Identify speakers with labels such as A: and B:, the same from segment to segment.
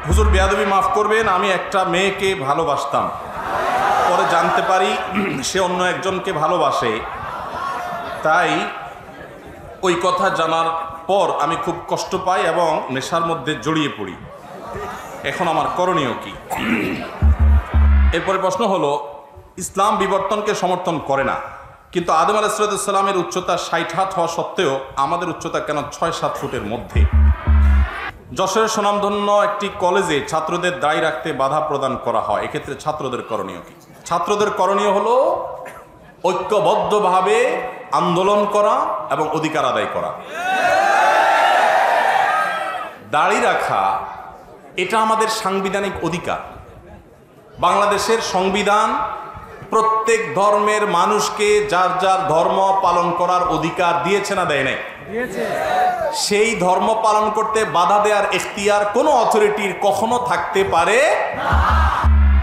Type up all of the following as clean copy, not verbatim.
A: হুজুর বেয়াদবি মাফ করবেন, আমি একটা মেয়েকে ভালোবাসতাম, পরে জানতে পারি সে অন্য একজনকে ভালোবাসে, তাই ওই কথা জানার পর আমি খুব কষ্ট পাই এবং নেশার মধ্যে জড়িয়ে পড়ি। এখন আমার করণীয় কি? এরপরে প্রশ্ন হলো, ইসলাম বিবর্তনকে সমর্থন করে না, কিন্তু আদম আলাইহিস সালামের উচ্চতা 60 হাত হওয়া সত্ত্বেও আমাদের উচ্চতা কেন 6-7 ফুটের মধ্যে? যশোরের সুনামধন্য একটি কলেজে ছাত্রদের দায়ী রাখতে বাধা প্রদান করা হয়, এক্ষেত্রে ছাত্রদের করণীয় কি? ছাত্রদের করণীয় হলো ঐক্যবদ্ধভাবে আন্দোলন করা এবং অধিকার আদায় করা। দাড়ি রাখা এটা আমাদের সাংবিধানিক অধিকার। বাংলাদেশের সংবিধান প্রত্যেক ধর্মের মানুষকে যার যার ধর্ম পালন করার অধিকার দিয়েছে না দেয় নাই? সেই ধর্ম পালন করতে বাধা দেওয়ার এখতিয়ার কোনো অথরিটির কখনো থাকতে পারে না।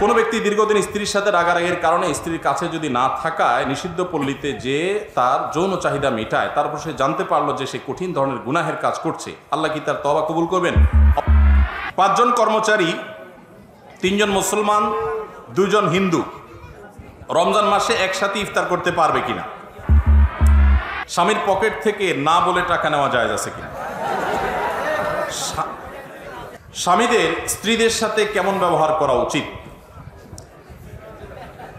A: কোনো ব্যক্তি দীর্ঘদিন স্ত্রীর সাথে রাগারাগির কারণে স্ত্রীর কাছে যদি না থাকায় নিষিদ্ধ পল্লীতে যে তার যৌন চাহিদা মেটায়, তারপর সে জানতে পারলো যে সে কঠিন ধরনের গুনাহের কাজ করছে, আল্লাহ কি তার তওবা কবুল করবেন? 5 জন কর্মচারী, 3 জন মুসলমান, 2 জন হিন্দু রমজান মাসে একসাথে ইফতার করতে পারবে কিনা? স্বামীর পকেট থেকে না বলে টাকা নেওয়া যায় আছে কিনা? স্বামীদের স্ত্রীদের সাথে কেমন ব্যবহার করা উচিত?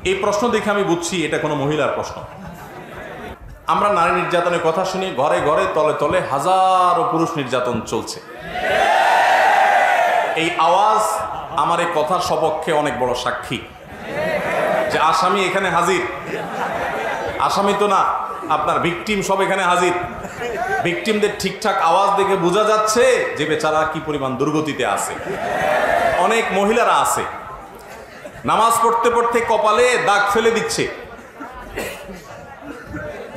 A: এই প্রশ্ন দেখে আমি বুঝছি এটা কোনো মহিলার প্রশ্ন। আমরা নারী নির্যাতনের কথা শুনি, ঘরে ঘরে তলে তলে হাজারো পুরুষ নির্যাতন চলছে। এই আওয়াজ আমার এই কথার সপক্ষে অনেক বড় সাক্ষী যে আসামি এখানে হাজির। আসামি তো না, আপনার ভিকটিম সব এখানে হাজির। ভিকটিমদের ঠিকঠাক আওয়াজ দেখে বোঝা যাচ্ছে যে বেচারা কি পরিমাণ দুর্গতিতে আছে। অনেক মহিলারা আছে নামাজ পড়তে পড়তে কপালে দাগ ফেলে দিচ্ছে,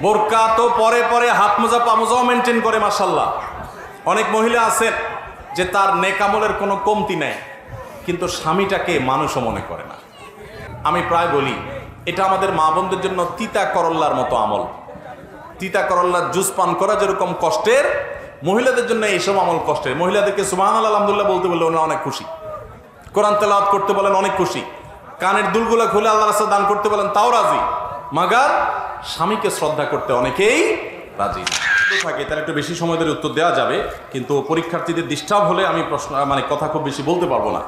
A: বোরকা তো পরে পরে হাত মোজা পা মোজাও মেনটেন করে, মাশাআল্লাহ। অনেক মহিলা আছেন যে তার নেক আমলের কোনো কমতি নেই, কিন্তু স্বামীটাকে মানুষও মনে করে না। আমি প্রায় বলি এটা আমাদের মা বোনদের জন্য তিতা করল্লার মতো আমল। তিতা করল্লার জুস পান করা যেরকম কষ্টের, মহিলাদের জন্য এইসব আমল কষ্টের। মহিলাদেরকে সুবহানাল্লাহ আলহামদুলিল্লাহ বলতে বললে ওনারা অনেক খুশি, কোরআন তেলাওয়াত করতে বলেন অনেক খুশি, কানের দুলগুলো খুলে আল্লাহর রাস্তায় দান করতে বলেন তাও রাজি, মাগার স্বামীকে শ্রদ্ধা করতে অনেকেই রাজি থাকে। তার একটু বেশি সময় ধরে উত্তর দেওয়া যাবে, কিন্তু পরীক্ষার্থীদের ডিস্টার্ব হলে আমি প্রশ্ন কথা খুব বেশি বলতে পারবো না।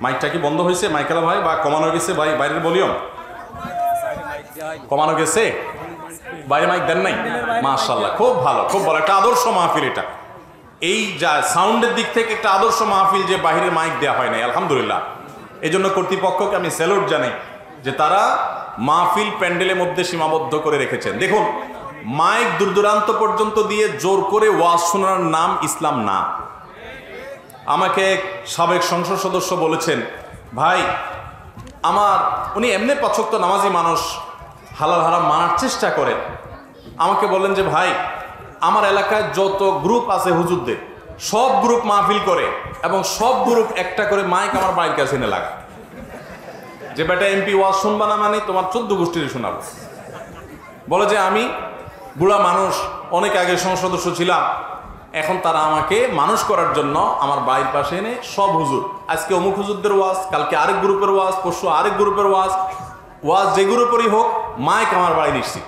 A: মাইকটা কি বন্ধ হয়েছে মাইকেলা ভাই, বা কমানো গেছে ভাই? বাইরের ভলিউম কমানো গেছে? বাইরে মাইক দেন নাই? মাশাআল্লাহ, খুব ভালো, খুব ভালো। একটা আদর্শ মাহফিল এটা। এই যা সাউন্ডের দিক থেকে একটা আদর্শ মাহফিল যে বাইরের মাইক দেওয়া হয় নাই, আলহামদুলিল্লাহ। এই জন্য কর্তৃপক্ষকে আমি স্যালুট জানাই যে তারা মাহফিল প্যান্ডেলের মধ্যে সীমাবদ্ধ করে রেখেছেন। দেখুন, মাইক দূর দূরান্ত পর্যন্ত দিয়ে জোর করে ওয়াজ শোনার নাম ইসলাম না। আমাকে সাবেক সংসদ সদস্য বলেছেন, ভাই উনি এমনি 5 ওয়াক্ত নামাজি মানুষ, হালাল হারাম মানার চেষ্টা করেন। আমাকে বললেন যে ভাই, আমার এলাকায় যত গ্রুপ আছে হুজুরদের, সব গ্রুপ মাহফিল করে এবং সব গ্রুপ একটা করে মাইক আমার বাড়ির কাছে এনে লাগা, যে বেটা এমপি ওয়াজ শুনবা না মানে তোমার 14 গোষ্ঠীর শোনাবো। বলে যে আমি বুড়া মানুষ, অনেক আগে সংসদ সদস্য ছিলাম, এখন তারা আমাকে মানুষ করার জন্য আমার বাড়ির পাশে এনে সব হুজুর, আজকে অমুক হুজুরদের ওয়াজ, কালকে আরেক গ্রুপের ওয়াজ, পরশু আরেক গ্রুপের ওয়াজ যে গ্রুপেরই হোক মাইক আমার বাড়ি নিচ্ছি।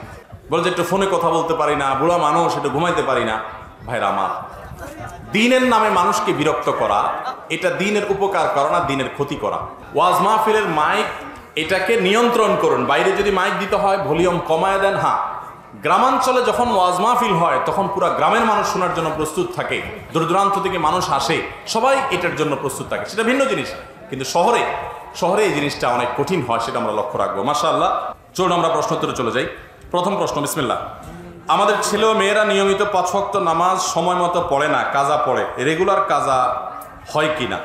A: বলে যে একটু ফোনে কথা বলতে পারি না, বুড়া মানুষ, একটু ঘুমাইতে পারি না। ভাইরা আমার, দিনের নামে মানুষকে বিরক্ত করা এটা দিনের উপকার করা না, দিনের ক্ষতি করা। ওয়াজ মাহফিলের মাইক এটাকে নিয়ন্ত্রণ করুন। বাইরে যদি মাইক দিতে হয় ভলিউম কমায় দেন। হ্যাঁ, গ্রামাঞ্চলে যখন ওয়াজ মাহফিল হয় তখন পুরো গ্রামের মানুষ শোনার জন্য প্রস্তুত থাকে, দূর দূরান্ত থেকে মানুষ আসে, সবাই এটার জন্য প্রস্তুত থাকে, সেটা ভিন্ন জিনিস। কিন্তু শহরে এই জিনিসটা অনেক কঠিন হয়, সেটা আমরা লক্ষ্য রাখবো। মাশাআল্লাহ, চলুন আমরা প্রশ্নোত্তরে চলে যাই। প্রথম প্রশ্ন, বিসমিল্লাহ। আমাদের ছেলে ও মেয়েরা নিয়মিত 5 ওয়াক্ত নামাজ সময় মতো পড়ে না, কাজা পড়ে, রেগুলার কাজা হয় কি না?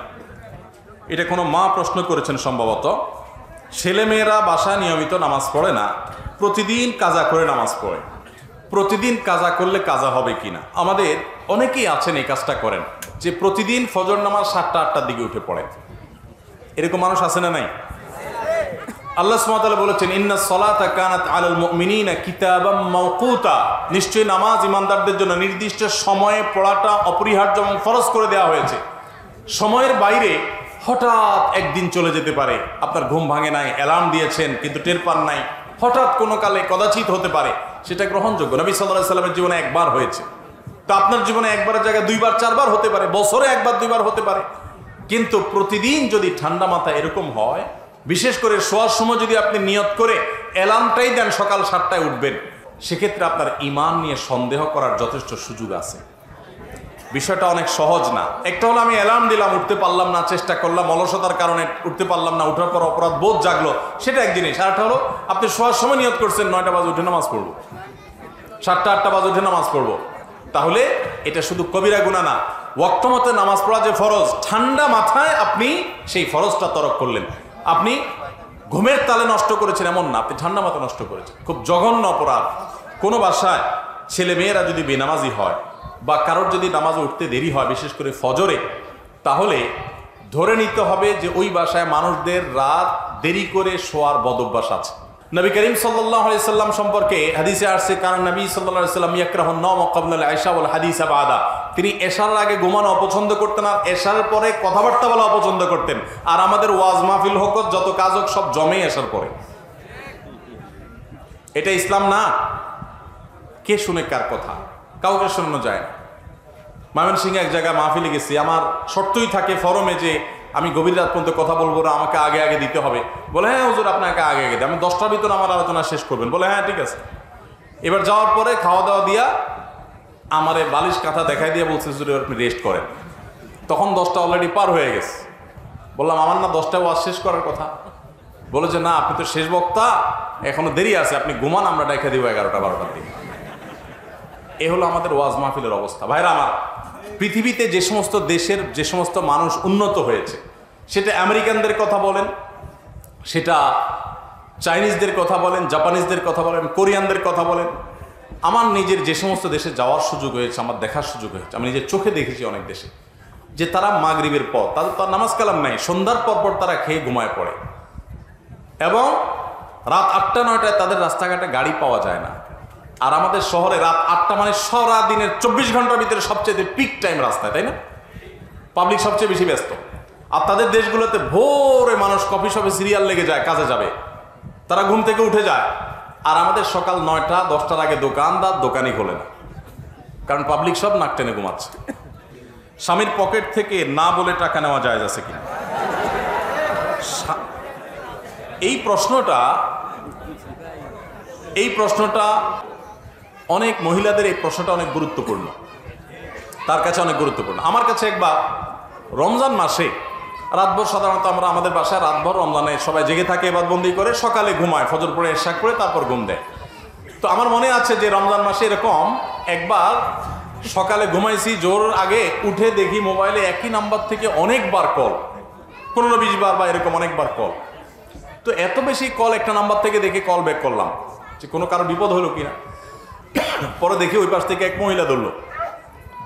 A: এটা কোনো মা প্রশ্ন করেছেন সম্ভবত। ছেলে মেয়েরা বাসায় নিয়মিত নামাজ পড়ে না, প্রতিদিন কাজা করে নামাজ পড়ে। প্রতিদিন কাজা করলে কাজা হবে কিনা? আমাদের অনেকেই আছেন এই কাজটা করেন, যে প্রতিদিন ফজর নামাজ 7টা-8টার দিকে উঠে পড়েন। এরকম মানুষ আছে না নাই? আল্লাহ সুবহানাহু ওয়া তাআলা বলেছেন, ইন্নাস সালাতা কানাত আলাল মুমিনিনা কিতাবাম মাওকুতা, নিশ্চয়ই নামাজ ইমানদারদের জন্য নির্দিষ্ট সময়ে পড়াটা অপরিহার্য এবং ফরজ করে দেওয়া হয়েছে। সময়ের বাইরে হঠাৎ একদিন চলে যেতে পারে, আপনার ঘুম ভাঙে নাই, অ্যালার্ম দিয়েছেন কিন্তু টের পান নাই, হঠাৎ কোনো কালে কদাচিৎ হতে পারে, সেটা গ্রহণযোগ্য। নবী সাল্লাল্লাহু আলাইহি সাল্লামের জীবনে একবার হয়েছে, তো আপনার জীবনে একবারের জায়গায় দুইবার চারবার হতে পারে, বছরে একবার দুইবার হতে পারে। কিন্তু প্রতিদিন যদি ঠান্ডা মাথায় এরকম হয়, বিশেষ করে শোয়ার সময় যদি আপনি নিয়ত করে অ্যালার্মটাই দেন সকাল 7টায় উঠবেন, সেক্ষেত্রে আপনার ঈমান নিয়ে সন্দেহ করার যথেষ্ট সুযোগ আছে। বিষয়টা অনেক সহজ না। একটা হলো আমি অ্যালার্ম দিলাম, উঠতে পারলাম না, চেষ্টা করলাম, অলসতার কারণে উঠতে পারলাম না, উঠার পর অপরাধ বোধ জাগলো, সেটা এক জিনিস। আর একটা হলো আপনি শোয়ার সময় নিয়ত করছেন 9টা বাজে উঠে নামাজ পড়বো, 7টা 8টা বাজে উঠে নামাজ পড়বো, তাহলে এটা শুধু কবিরা গুনাহ না, ওয়াক্ত মতে নামাজ পড়া যে ফরজ, ঠান্ডা মাথায় আপনি সেই ফরজটা তরক করলেন। আপনি ঘুমের তালে নষ্ট করেছেন এমন না, আপনি ঠান্ডা মাথায় নষ্ট করেছেন, খুব জঘন্য অপরাধ। কোনো বাসায় ছেলে মেয়েরা যদি বেনামাজি হয় বা কারোর যদি নামাজে উঠতে দেরি হয়, বিশেষ করে ফজরে, তাহলে ধরে নিতে হবে যে ওই বাসায় মানুষদের রাত দেরি করে শোয়ার বদভ্যাস আছে। নবী করিম সাল্লাল্লাহু আলাইহি সাল্লাম সম্পর্কে হাদিসে আসছে, কারণ নবী সাল্লাল্লাহু আলাইহি সাল্লাম ইয়াকরাহুন নাওম ক্বাবলা আল-ইশা ওয়াল হাদিসা বাদা, তিনি এশার আগে ঘুমানো অপছন্দ করতেন আর এশার পরে কথাবার্তা বলা অপছন্দ করতেন। আর আমাদের ওয়াজ মাহফিল হোক, যত কাজ হোক, সব জমে এশার পরে। এটা ইসলাম না। কে শুনে কার কথা? কাউকে শোনানো যায় না। ময়মনসিংহে এক জায়গায় মাহফিলে গেছি, আমার শর্তই থাকে ফরমে যে আমি গভীর রাত পর্যন্ত কথা বলবো না, আমাকে আগে আগে দিতে হবে। বলে হ্যাঁ হুজুর, আপনাকে আগে আগে দিই, আমি 10টার ভিতরে আমার আলোচনা শেষ করবেন। বলে হ্যাঁ ঠিক আছে। এবার যাওয়ার পরে খাওয়া দাওয়া দিয়া আমারে বালিশ কাঁথা দেখাই দিয়ে বলছে হুজুর এবার আপনি রেস্ট করেন। তখন 10টা অলরেডি পার হয়ে গেছে। বললাম আমার না 10টায় ওয়াজ শেষ করার কথা। বলে যে না, আপনি তো শেষ বক্তা, এখনো দেরি আছে, আপনি ঘুমান, আমরা দেখা দিব 11টা 12টার দিকে। এ হলো আমাদের ওয়াজ মাহফিলের অবস্থা। ভাইরা আমার, পৃথিবীতে যে সমস্ত দেশের যে সমস্ত মানুষ উন্নত হয়েছে, সেটা আমেরিকানদের কথা বলেন, সেটা চাইনিজদের কথা বলেন, জাপানিজদের কথা বলেন, কোরিয়ানদের কথা বলেন, আমার নিজের যে সমস্ত দেশে যাওয়ার সুযোগ হয়েছে, আমার দেখার সুযোগ হয়েছে, আমি নিজের চোখে দেখেছি অনেক দেশে, যে তারা মাগরিবের পর, তাদের তো নামাজ কালাম নাই, সন্ধ্যার পর পর তারা খেয়ে ঘুমায় পড়ে, এবং রাত 8টা 9টায় তাদের রাস্তাঘাটে গাড়ি পাওয়া যায় না। আর আমাদের শহরে রাত 8টা মানে সারা দিনের 24 ঘন্টার ভিতরে সবচেয়ে পিক টাইম রাস্তায়, তাই না? পাবলিক সবচেয়ে বেশি ব্যস্ত। আর তাদের দেশগুলোতে ভোরে মানুষ কফি শপে সিরিয়াল লেগে যায়, কাজে যাবে, তারা ঘুম থেকে উঠে যায়। আর আমাদের সকাল 9টা 10টার আগে দোকানদার দোকানই খোলে না, কারণ পাবলিক সব নাক টেনে ঘুমাচ্ছে। স্বামীর পকেট থেকে না বলে টাকা নেওয়া যায় আছে কিনা? এই প্রশ্নটা অনেক মহিলাদের, এই প্রশ্নটা অনেক গুরুত্বপূর্ণ, তার কাছে অনেক গুরুত্বপূর্ণ। আমার কাছে একবার রমজান মাসে রাতভর, সাধারণত আমরা আমাদের বাসায় রাতভর রমজানে সবাই জেগে থাকে, ইবাদতবন্দি করে, সকালে ঘুমায়, ফজর পড়ে ইশা করে তারপর ঘুম দেয়। তো আমার মনে আছে যে রমজান মাসে এরকম একবার সকালে ঘুমাইছি, জোর আগে উঠে দেখি মোবাইলে একই নাম্বার থেকে অনেকবার কল, 15-20 বার বা এরকম অনেকবার কল। তো এত বেশি কল একটা নাম্বার থেকে দেখে কল ব্যাক করলাম যে কোনো কারো বিপদ হলো কিনা। পরে দেখি ওই পাশ থেকে এক মহিলা ধরলো।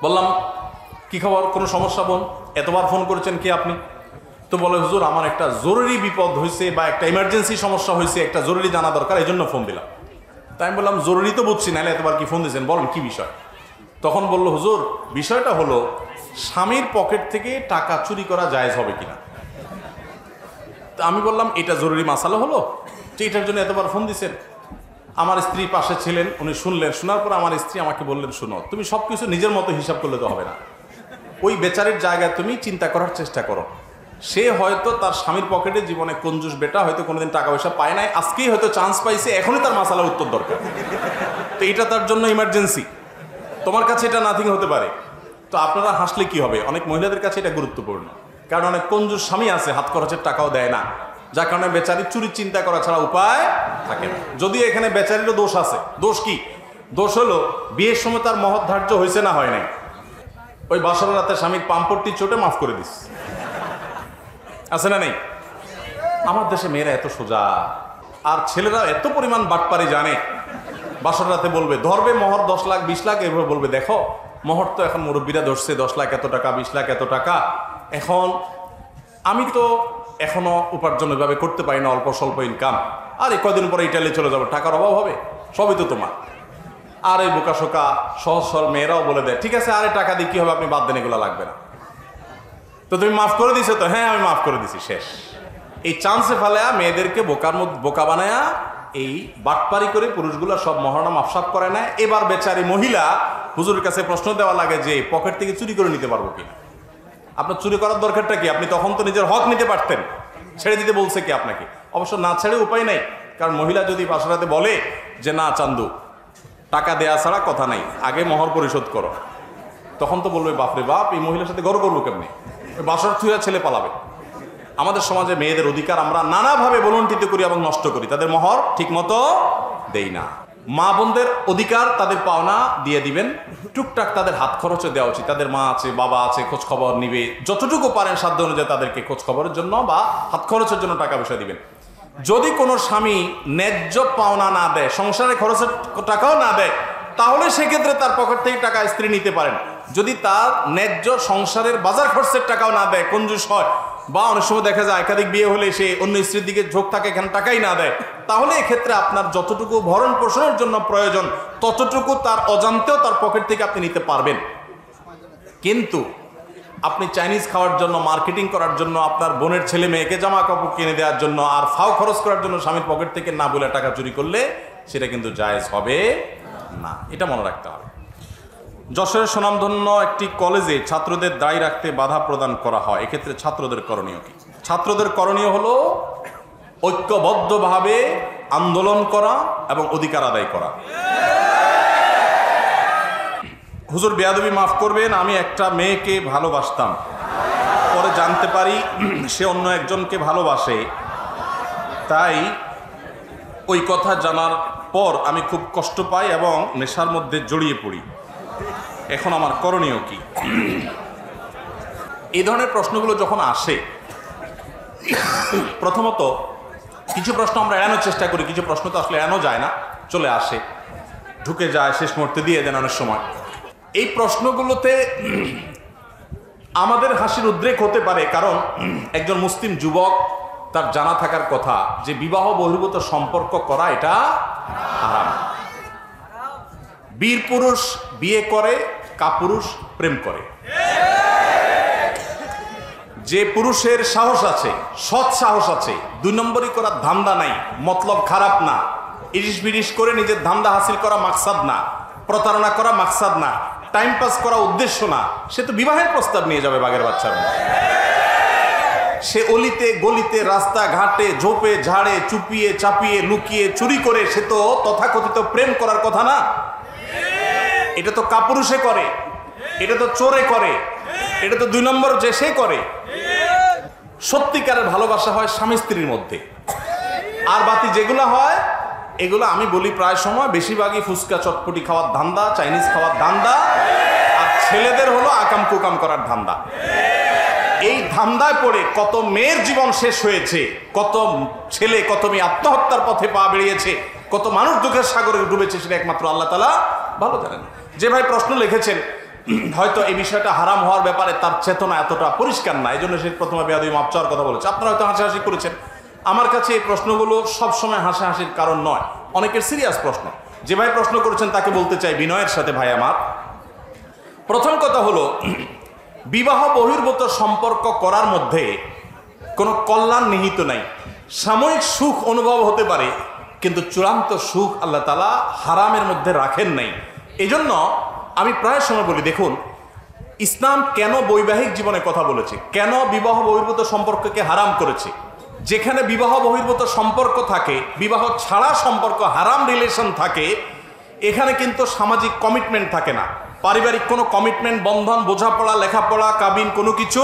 A: বললাম কি খবর, কোনো সমস্যা বোন, এতবার ফোন করেছেন, কে আপনি? তো বলে হুজুর আমার একটা জরুরি বিপদ হয়েছে বা একটা ইমার্জেন্সি সমস্যা হয়েছে, একটা জরুরি জানা দরকার, এই জন্য ফোন দিলাম। তাই আমি বললাম জরুরি তো বুঝছি, নাহলে এতবার কি ফোন দিয়েছেন, বলেন কি বিষয়। তখন বললো হুজুর বিষয়টা হলো স্বামীর পকেট থেকে টাকা চুরি করা জায়েজ হবে কিনা। তা আমি বললাম এটা জরুরি মাসালা হলো, তো এটার জন্য এতবার ফোন দিয়েছেন। আমার স্ত্রী পাশে ছিলেন, উনি শুনলেন। শোনার পর আমার স্ত্রী আমাকে বললেন, শোনো, তুমি সব কিছু নিজের মতো হিসাব করলে তো হবে না, ওই বেচারির জায়গায় তুমি চিন্তা করার চেষ্টা করো। সে হয়তো তার স্বামীর পকেটে জীবনে কঞ্জুস বেটা, হয়তো কোনোদিন টাকা পয়সা পায় নাই, আজকেই হয়তো চান্স পাইছে, এখনই তার মাসালার উত্তর দরকার, তো এটা তার জন্য ইমার্জেন্সি। তোমার কাছে এটা নাথিং হতে পারে। তো আপনারা হাসলে কি হবে, অনেক মহিলাদের কাছে এটা গুরুত্বপূর্ণ, কারণ অনেক কঞ্জুস স্বামী আছে, হাত খরচের টাকাও দেয় না, যার কারণে বেচারি চুরির চিন্তা করা ছাড়া উপায় থাকে না। যদিও এখানে বেচারিরও দোষ আছে। দোষ কি? দোষ হলো বিয়ের সময় তার মহৎ ধার্য হয়েছে না হয় নাই, ওই বাসর রাতে স্বামীর পাম্পট্টি চোটে মাফ করে দিস, আছে না নেই? আমার দেশে মেয়েরা এত সোজা, আর ছেলেরা এত পরিমাণ বাটপারি জানে। বাসর রাতে বলবে, ধরবে মোহর 10 লাখ 20 লাখ, এভাবে বলবে দেখো মোহর তো এখন মুরব্বীরা ধরছে 10 লাখ এত টাকা, 20 লাখ এত টাকা, এখন আমি তো এখনো উপার্জন ওইভাবে করতে পারি না, অল্প স্বল্প ইনকাম, আর এই কদিন পরে ইটালি চলে যাবো, টাকার অভাব হবে, সবই তো তোমার। আর এই বোকাশোকা সহজ সরল মেয়েরাও বলে দেয়, ঠিক আছে আরে টাকা দিয়ে কি হবে, আপনি বাদ দেন, এগুলো লাগবে না। তো তুমি মাফ করে দিছো তো? হ্যাঁ আমি মাফ করে দিছি, শেষ। এই চান্সে ফেলায়া মেয়েদেরকে বোকা বানায়া এই বাটপারি করে পুরুষগুলো সব মহারণা মাফসাফ করে না। এবার বেচারি মহিলা হুজুরের কাছে প্রশ্ন দেওয়া লাগে যে পকেট থেকে চুরি করে নিতে পারবো কিনা। আপনার চুরি করার দরকারটা কি? আপনি তখন তো নিজের হক নিতে পারতেন, ছেড়ে দিতে বলছে কি আপনাকে? অবশ্য না ছেড়ে উপায় নাই, কারণ মহিলা যদি বাসারাতে বলে যে না চান্দু টাকা দেয়া ছাড়া কথা নাই, আগে মোহর পরিশোধ করো, তখন তো বলবে বাপরে বাপ, এই মহিলার সাথে গর্ব করবো কেমনি, বাসার থুয়া ছেলে পালাবে। আমাদের সমাজে মেয়েদের অধিকার আমরা নানাভাবে বলুণ্ঠিত করি এবং নষ্ট করি, তাদের মোহর ঠিক মতো দেই না। মা বোনদের অধিকার, তাদের পাওনা দিয়ে দিবেন, টুকটাক তাদের হাত খরচে দেওয়া উচিত। তাদের মা আছে, বাবা আছে, খোঁজ খবর নিবে, যতটুকু পারেন সাধ্য অনুযায়ী তাদেরকে খোঁজ খবরের জন্য বা হাত খরচের জন্য টাকা পয়সা দিবেন। যদি কোনো স্বামী ন্যায্য পাওনা না দেয়, সংসারে খরচের টাকাও না দেয়, তাহলে সেক্ষেত্রে তার পকেট থেকে টাকা স্ত্রী নিতে পারেন। যদি তার ন্যায্য সংসারের বাজার খরচের টাকাও না দেয়, কঞ্জুস হয়, বা অনেক সময় দেখা যায় একাধিক বিয়ে হলে সে অন্য স্ত্রীর দিকে ঝোঁক থাকে, এখানে টাকাই না দেয়, তাহলে এক্ষেত্রে আপনার যতটুকু ভরণ পোষণের জন্য প্রয়োজন ততটুকু তার অজান্তেও তার পকেট থেকে আপনি নিতে পারবেন। কিন্তু আপনি চাইনিজ খাওয়ার জন্য, মার্কেটিং করার জন্য, আপনার বোনের ছেলে মেয়েকে জামা কাপড় কিনে দেওয়ার জন্য আর ফাও খরচ করার জন্য স্বামীর পকেট থেকে না বলে টাকা চুরি করলে সেটা কিন্তু জায়েজ হবে না, এটা মনে রাখতে হবে। যশোরের সুনামধন্য একটি কলেজে ছাত্রদের দায়ী রাখতে বাধা প্রদান করা হয়, এক্ষেত্রে ছাত্রদের করণীয় কি? ছাত্রদের করণীয় হলো ঐক্যবদ্ধভাবে আন্দোলন করা এবং অধিকার আদায় করা। হুজুর বেয়াদবি মাফ করবেন, আমি একটা মেয়েকে ভালোবাসতাম, পরে জানতে পারি সে অন্য একজনকে ভালোবাসে, তাই ওই কথা জানার পর আমি খুব কষ্ট পাই এবং নেশার মধ্যে জড়িয়ে পড়ি, এখন আমার করণীয় কি? এই ধরনের প্রশ্নগুলো যখন আসে, প্রথমত কিছু প্রশ্ন আমরা এড়ানোর চেষ্টা করি, কিছু প্রশ্ন তো আসলে এড়ানো যায় না, চলে আসে, ঢুকে যায়, শেষ মুহূর্তে দিয়ে দেন অনেক সময়। এই প্রশ্নগুলোতে আমাদের হাসির উদ্রেক হতে পারে, কারণ একজন মুসলিম যুবক তার জানা থাকার কথা যে বিবাহ বহির্ভূত সম্পর্ক করা এটা হারাম। বীর পুরুষ বিয়ে করে, কাপুরুষ প্রেম করে। যে পুরুষের সাহস আছে, সৎ সাহস আছে, দুই নম্বরই করার ধান্দা নাই, মতলব খারাপ না, ইরিশ বিরিশ করে নিজের ধান্দা হাসিল করা মাকসাদ না, প্রতারণা করা মাকসাদ না, টাইম পাস করা উদ্দেশ্য না, সে তো বিবাহের প্রস্তাব নিয়ে যাবে বাঘের বাচ্চার মতো। সে অলিতে গলিতে, রাস্তা ঘাটে, ঝোপে ঝাড়ে, চুপিয়ে চাপিয়ে, লুকিয়ে, চুরি করে, সে তো তথাকথিত প্রেম করার কথা না। এটা তো কাপুরুষে করে, এটা তো চোরে করে, এটা তো দুই নম্বর যে সে করে। সত্যিকারের ভালোবাসা হয় স্বামী স্ত্রীর মধ্যে। আর বাকি যেগুলো হয়, এগুলো আমি বলি প্রায় সময় বেশিরভাগই ফুচকা চটপটি খাওয়ার ধান্দা, চাইনিজ খাওয়ার ধান্দা, আর ছেলেদের হলো আকাম কুকাম করার ধান্দা। এই ধান্দায় পড়ে কত মেয়ের জীবন শেষ হয়েছে, কত ছেলে, কত মেয়ে আত্মহত্যার পথে পা বেরিয়েছে, কত মানুষ দুঃখের সাগরে ডুবেছে, সেটা একমাত্র আল্লাহ তাআলা ভালো জানেন। যে ভাই প্রশ্ন লিখেছেন, হয়তো এই বিষয়টা হারাম হওয়ার ব্যাপারে তার চেতনা এতটা পরিষ্কার না, এই জন্য সে প্রথমে বেয়াদবি মাপ চাওয়ার কথা বলেছে। আপনারা হয়তো হাসাহাসি করেছেন। আমার কাছে এই প্রশ্নগুলো সবসময় হাসাহাসির কারণ নয়, অনেকের সিরিয়াস প্রশ্ন। যে ভাই প্রশ্ন করেছেন তাকে বলতে চাই বিনয়ের সাথে, ভাই আমার, প্রথম কথা হলো বিবাহ বহির্ভূত সম্পর্ক করার মধ্যে কোনো কল্যাণ নিহিত নাই। সাময়িক সুখ অনুভব হতে পারে, কিন্তু চূড়ান্ত সুখ আল্লাহ তাআলা হারামের মধ্যে রাখেন নাই। এজন্য আমি প্রায় সময় বলি, দেখুন ইসলাম কেন বৈবাহিক জীবনে কথা বলেছে, কেন বিবাহ বহির্ভূত সম্পর্ককে হারাম করেছে। যেখানে বিবাহ বহির্ভূত সম্পর্ক থাকে, বিবাহ ছাড়া সম্পর্ক, হারাম রিলেশন থাকে, এখানে কিন্তু সামাজিক কমিটমেন্ট থাকে না, পারিবারিক কোনো কমিটমেন্ট, বন্ধন, বোঝাপড়া, লেখাপড়া, কাবিন কোনো কিছু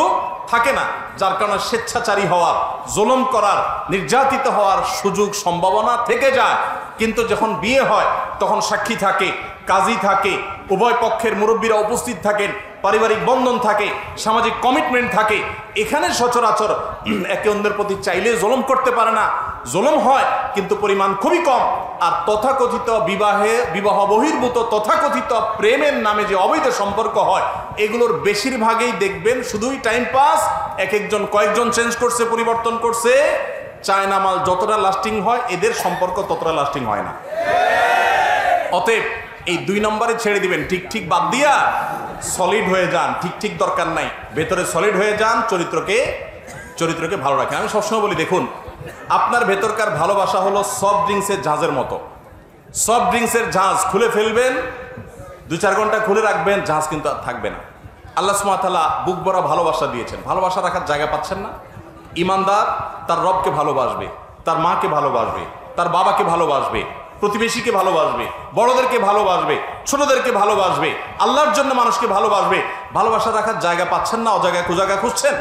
A: থাকে না। যার কারণে স্বেচ্ছাচারী হওয়ার, জুলুম করার, নির্যাতিত হওয়ার সুযোগ সম্ভাবনা থেকে যায়। কিন্তু যখন বিয়ে হয় তখন সাক্ষী থাকে, কাজী থাকে, উভয় পক্ষের মুরব্বীরা উপস্থিত থাকেন, পারিবারিক বন্ধন থাকে, সামাজিক কমিটমেন্ট থাকে। এখানে সচরাচর একে অন্যের প্রতি চাইলে জুলুম করতে পারে না, জুলুম হয় কিন্তু পরিমাণ খুবই কম। আর তথাকথিত বিবাহ বহির্ভূত তথাকথিত প্রেমের নামে যে অবৈধ সম্পর্ক হয়, এগুলোর বেশিরভাগই দেখবেন শুধুই টাইম পাস। এক একজন কয়েকজন চেঞ্জ করছে, পরিবর্তন করছে। চায়না মাল যতটা লাস্টিং হয়, এদের সম্পর্ক ততটা লাস্টিং হয় না। অতএব এই 2 নম্বরে ছেড়ে দিবেন, ঠিক ঠিক বাদ দিয়া সলিড হয়ে যান। ঠিক ঠিক দরকার নাই, ভেতরে সলিড হয়ে যান, চরিত্রকে ভালো রাখেন। আমি সবসময় বলি, দেখুন আপনার ভেতরকার ভালোবাসা হলো সফট ড্রিঙ্কসের জাহাজের মতো। সফট ড্রিঙ্কসের জাহাজ খুলে ফেলবেন, 2-4 ঘন্টা খুলে রাখবেন, জাহাজ কিন্তু আর থাকবে না। আল্লাহ সুবহানাহু ওয়া তাআলা বুক ভরা ভালোবাসা দিয়েছেন, ভালোবাসা রাখার জায়গা পাচ্ছেন না। ইমানদার তার রবকে ভালোবাসবে, তার মাকে ভালোবাসবে, তার বাবাকে ভালোবাসবে, প্রতিবেশীকে ভালোবাসবে, বড়দেরকে ভালোবাসবে, ছোটদেরকে ভালোবাসবে, আল্লাহর জন্য মানুষকে ভালোবাসবে। ভালোবাসা রাখার জায়গা পাচ্ছেন না, অজায়গায় কুজায়গা খুঁজছেন।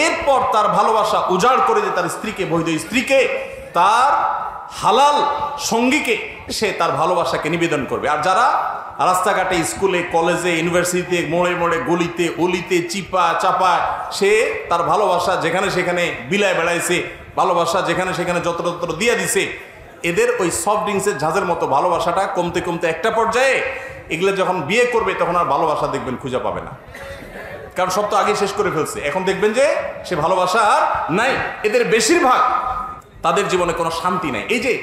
A: এরপর তার ভালোবাসা উজাড় করে যে তার স্ত্রীকে, বৈধ স্ত্রীকে, তার হালাল সঙ্গীকে সে তার ভালোবাসাকে নিবেদন করবে। আর যারা রাস্তাঘাটে, স্কুলে, কলেজে, ইউনিভার্সিটিতে, মোড়ে মোড়ে, গলিতে অলিতে, চিপা চাপা সে তার ভালোবাসা যেখানে সেখানে বিলায় বেড়াইছে, ভালোবাসা যেখানে সেখানে যত্র দিয়ে দিছে, এদের ওই সফট ড্রিঙ্কসের ঝাঁজের মতো ভালোবাসাটা কমতে কমতে একটা পর্যায়ে এগুলো যখন বিয়ে করবে তখন আর ভালোবাসা দেখবেন খুঁজে পাবে না, কারণ সব তো আগে শেষ করে ফেলছে। এখন দেখবেন যে সে ভালোবাসা আর নাই। এদের বেশিরভাগ তাদের জীবনে কোনো শান্তি নাই। এই যে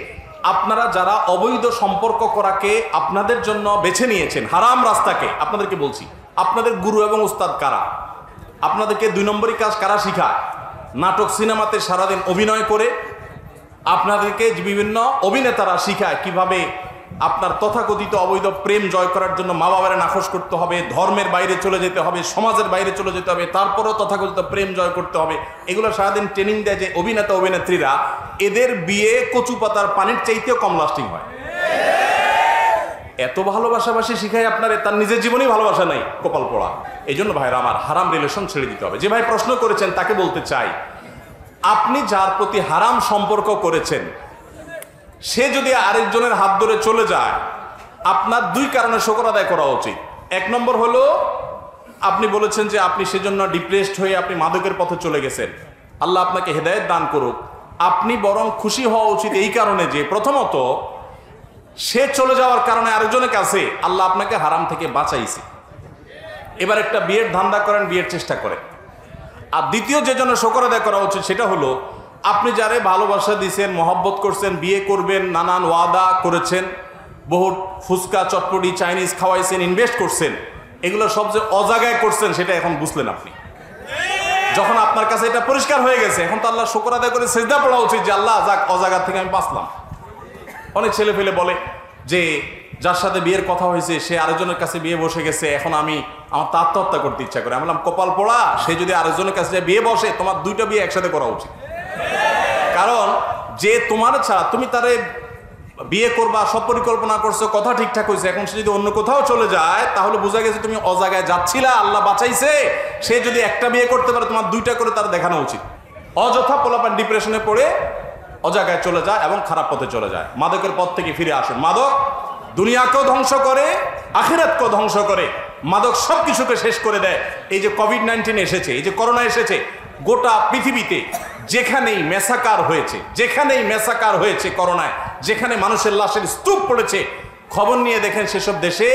A: আপনারা যারা অবৈধ সম্পর্ক করাকে আপনাদের জন্য বেছে নিয়েছেন, হারাম রাস্তাকে, আপনাদেরকে বলছি, আপনাদের গুরু এবং উস্তাদ কারা? আপনাদেরকে 2 নম্বরই কাজ কারা শিখায়? নাটক সিনেমাতে সারাদিন অভিনয় করে আপনাদেরকে বিভিন্ন অভিনেতারা শিখায় কিভাবে আপনার তথাকথিত অবৈধ প্রেম জয় করার জন্য মা বাবারে নাখোশ করতে হবে, ধর্মের বাইরে চলে যেতে হবে, সমাজের বাইরে চলে যেতে হবে, তারপরেও তথাকথিত প্রেম জয় করতে হবে। এগুলো সারাদিন ট্রেনিং দেয় যে অভিনেতা অভিনেত্রীরা, এদের বিয়ে কচু পাতার পানির চাইতেও কম লাস্টিং হয়। এত ভালোবাসাবাসি শিখায় আপনার, তার নিজের জীবনেই ভালোবাসা নাই, কপাল পোড়া। এই জন্য ভাইরা আমার, হারাম রিলেশন ছেড়ে দিতে হবে। যে ভাই প্রশ্ন করেছেন তাকে বলতে চাই, আপনি যার প্রতি হারাম সম্পর্ক করেছেন সে যদি আরেকজনের হাত ধরে চলে যায়, আপনার 2 কারণে শুকর আদায় করা উচিত। 1 নম্বর হলো, আপনি বলেছেন যে আপনি সেজন্য ডিপ্রেসড হয়ে আপনি মাদকের পথে চলে গেছেন, আল্লাহ আপনাকে হেদায়েত দান করুক। আপনি বরং খুশি হওয়া উচিত এই কারণে যে প্রথমত সে চলে যাওয়ার কারণে আরেকজনের কাছে আল্লাহ আপনাকে হারাম থেকে বাঁচাইছে। এবার একটা বিয়ের ধান্দা করেন, বিয়ের চেষ্টা করেন। আর দ্বিতীয় যে জন্য শুকর আদায় করা উচিত সেটা হলো, আপনি যারে ভালোবাসা দিয়েছেন, মহব্বত করছেন, বিয়ে করবেন, নানান ওয়াদা করেছেন, বহুত ফুচকা চটপটি চাইনিজ খাওয়াইছেন, ইনভেস্ট করছেন, এগুলো সব যে অজাগায় করছেন সেটা এখন বুঝলেন আপনি। যখন আপনার কাছে এটা পরিষ্কার হয়ে গেছে, এখন তো আল্লাহ শুকর আদায় করে সেজদা পড়া উচিত যে আল্লাহ যাক, অজাগা থেকে আমি বাঁচলাম। অনেক ছেলে ফেলে বলে যে যার সাথে বিয়ের কথা হয়েছে সে আরেকজনের কাছে বিয়ে বসে গেছে, এখন আমার তো আত্মহত্যা করতে ইচ্ছা করে। আমি বললাম কপাল পোড়া, সে যদি আরেকজনের কাছে বিয়ে বসে, তোমার 2টা বিয়ে একসাথে করা উচিত। কারণ যে তোমার ছাড়া, তুমি তারে বিয়ে করবা, সব পরিকল্পনা করছো, কথা ঠিকঠাক হয়েছে, এখন সে যদি অন্য কোথাও চলে যায় তাহলে বোঝা গেছে তুমি অজাগায় যাচ্ছিলা, আল্লাহ বাঁচাইছে। সে যদি একটা বিয়ে করতে পারে, তোমার 2টা করে তার দেখানো উচিত। অযথা পোলাপান ডিপ্রেশনে পড়ে অজাগায় চলে যায় এবং খারাপ পথে চলে যায়। মাদকের পথ থেকে ফিরে আসুন। মাদক দুনিয়াকেও ধ্বংস করে, আখিরাতকেও ধ্বংস করে। মাদক সব কিছুকে শেষ করে দেয়। এই যে কোভিড-19 এসেছে, এই যে করোনা এসেছে, গোটা পৃথিবীতে যেখানেই মেসাকার হয়েছে করোনায়, যেখানে মানুষের লাশের স্তূপ পড়েছে, খবর নিয়ে দেখেন সেসব দেশে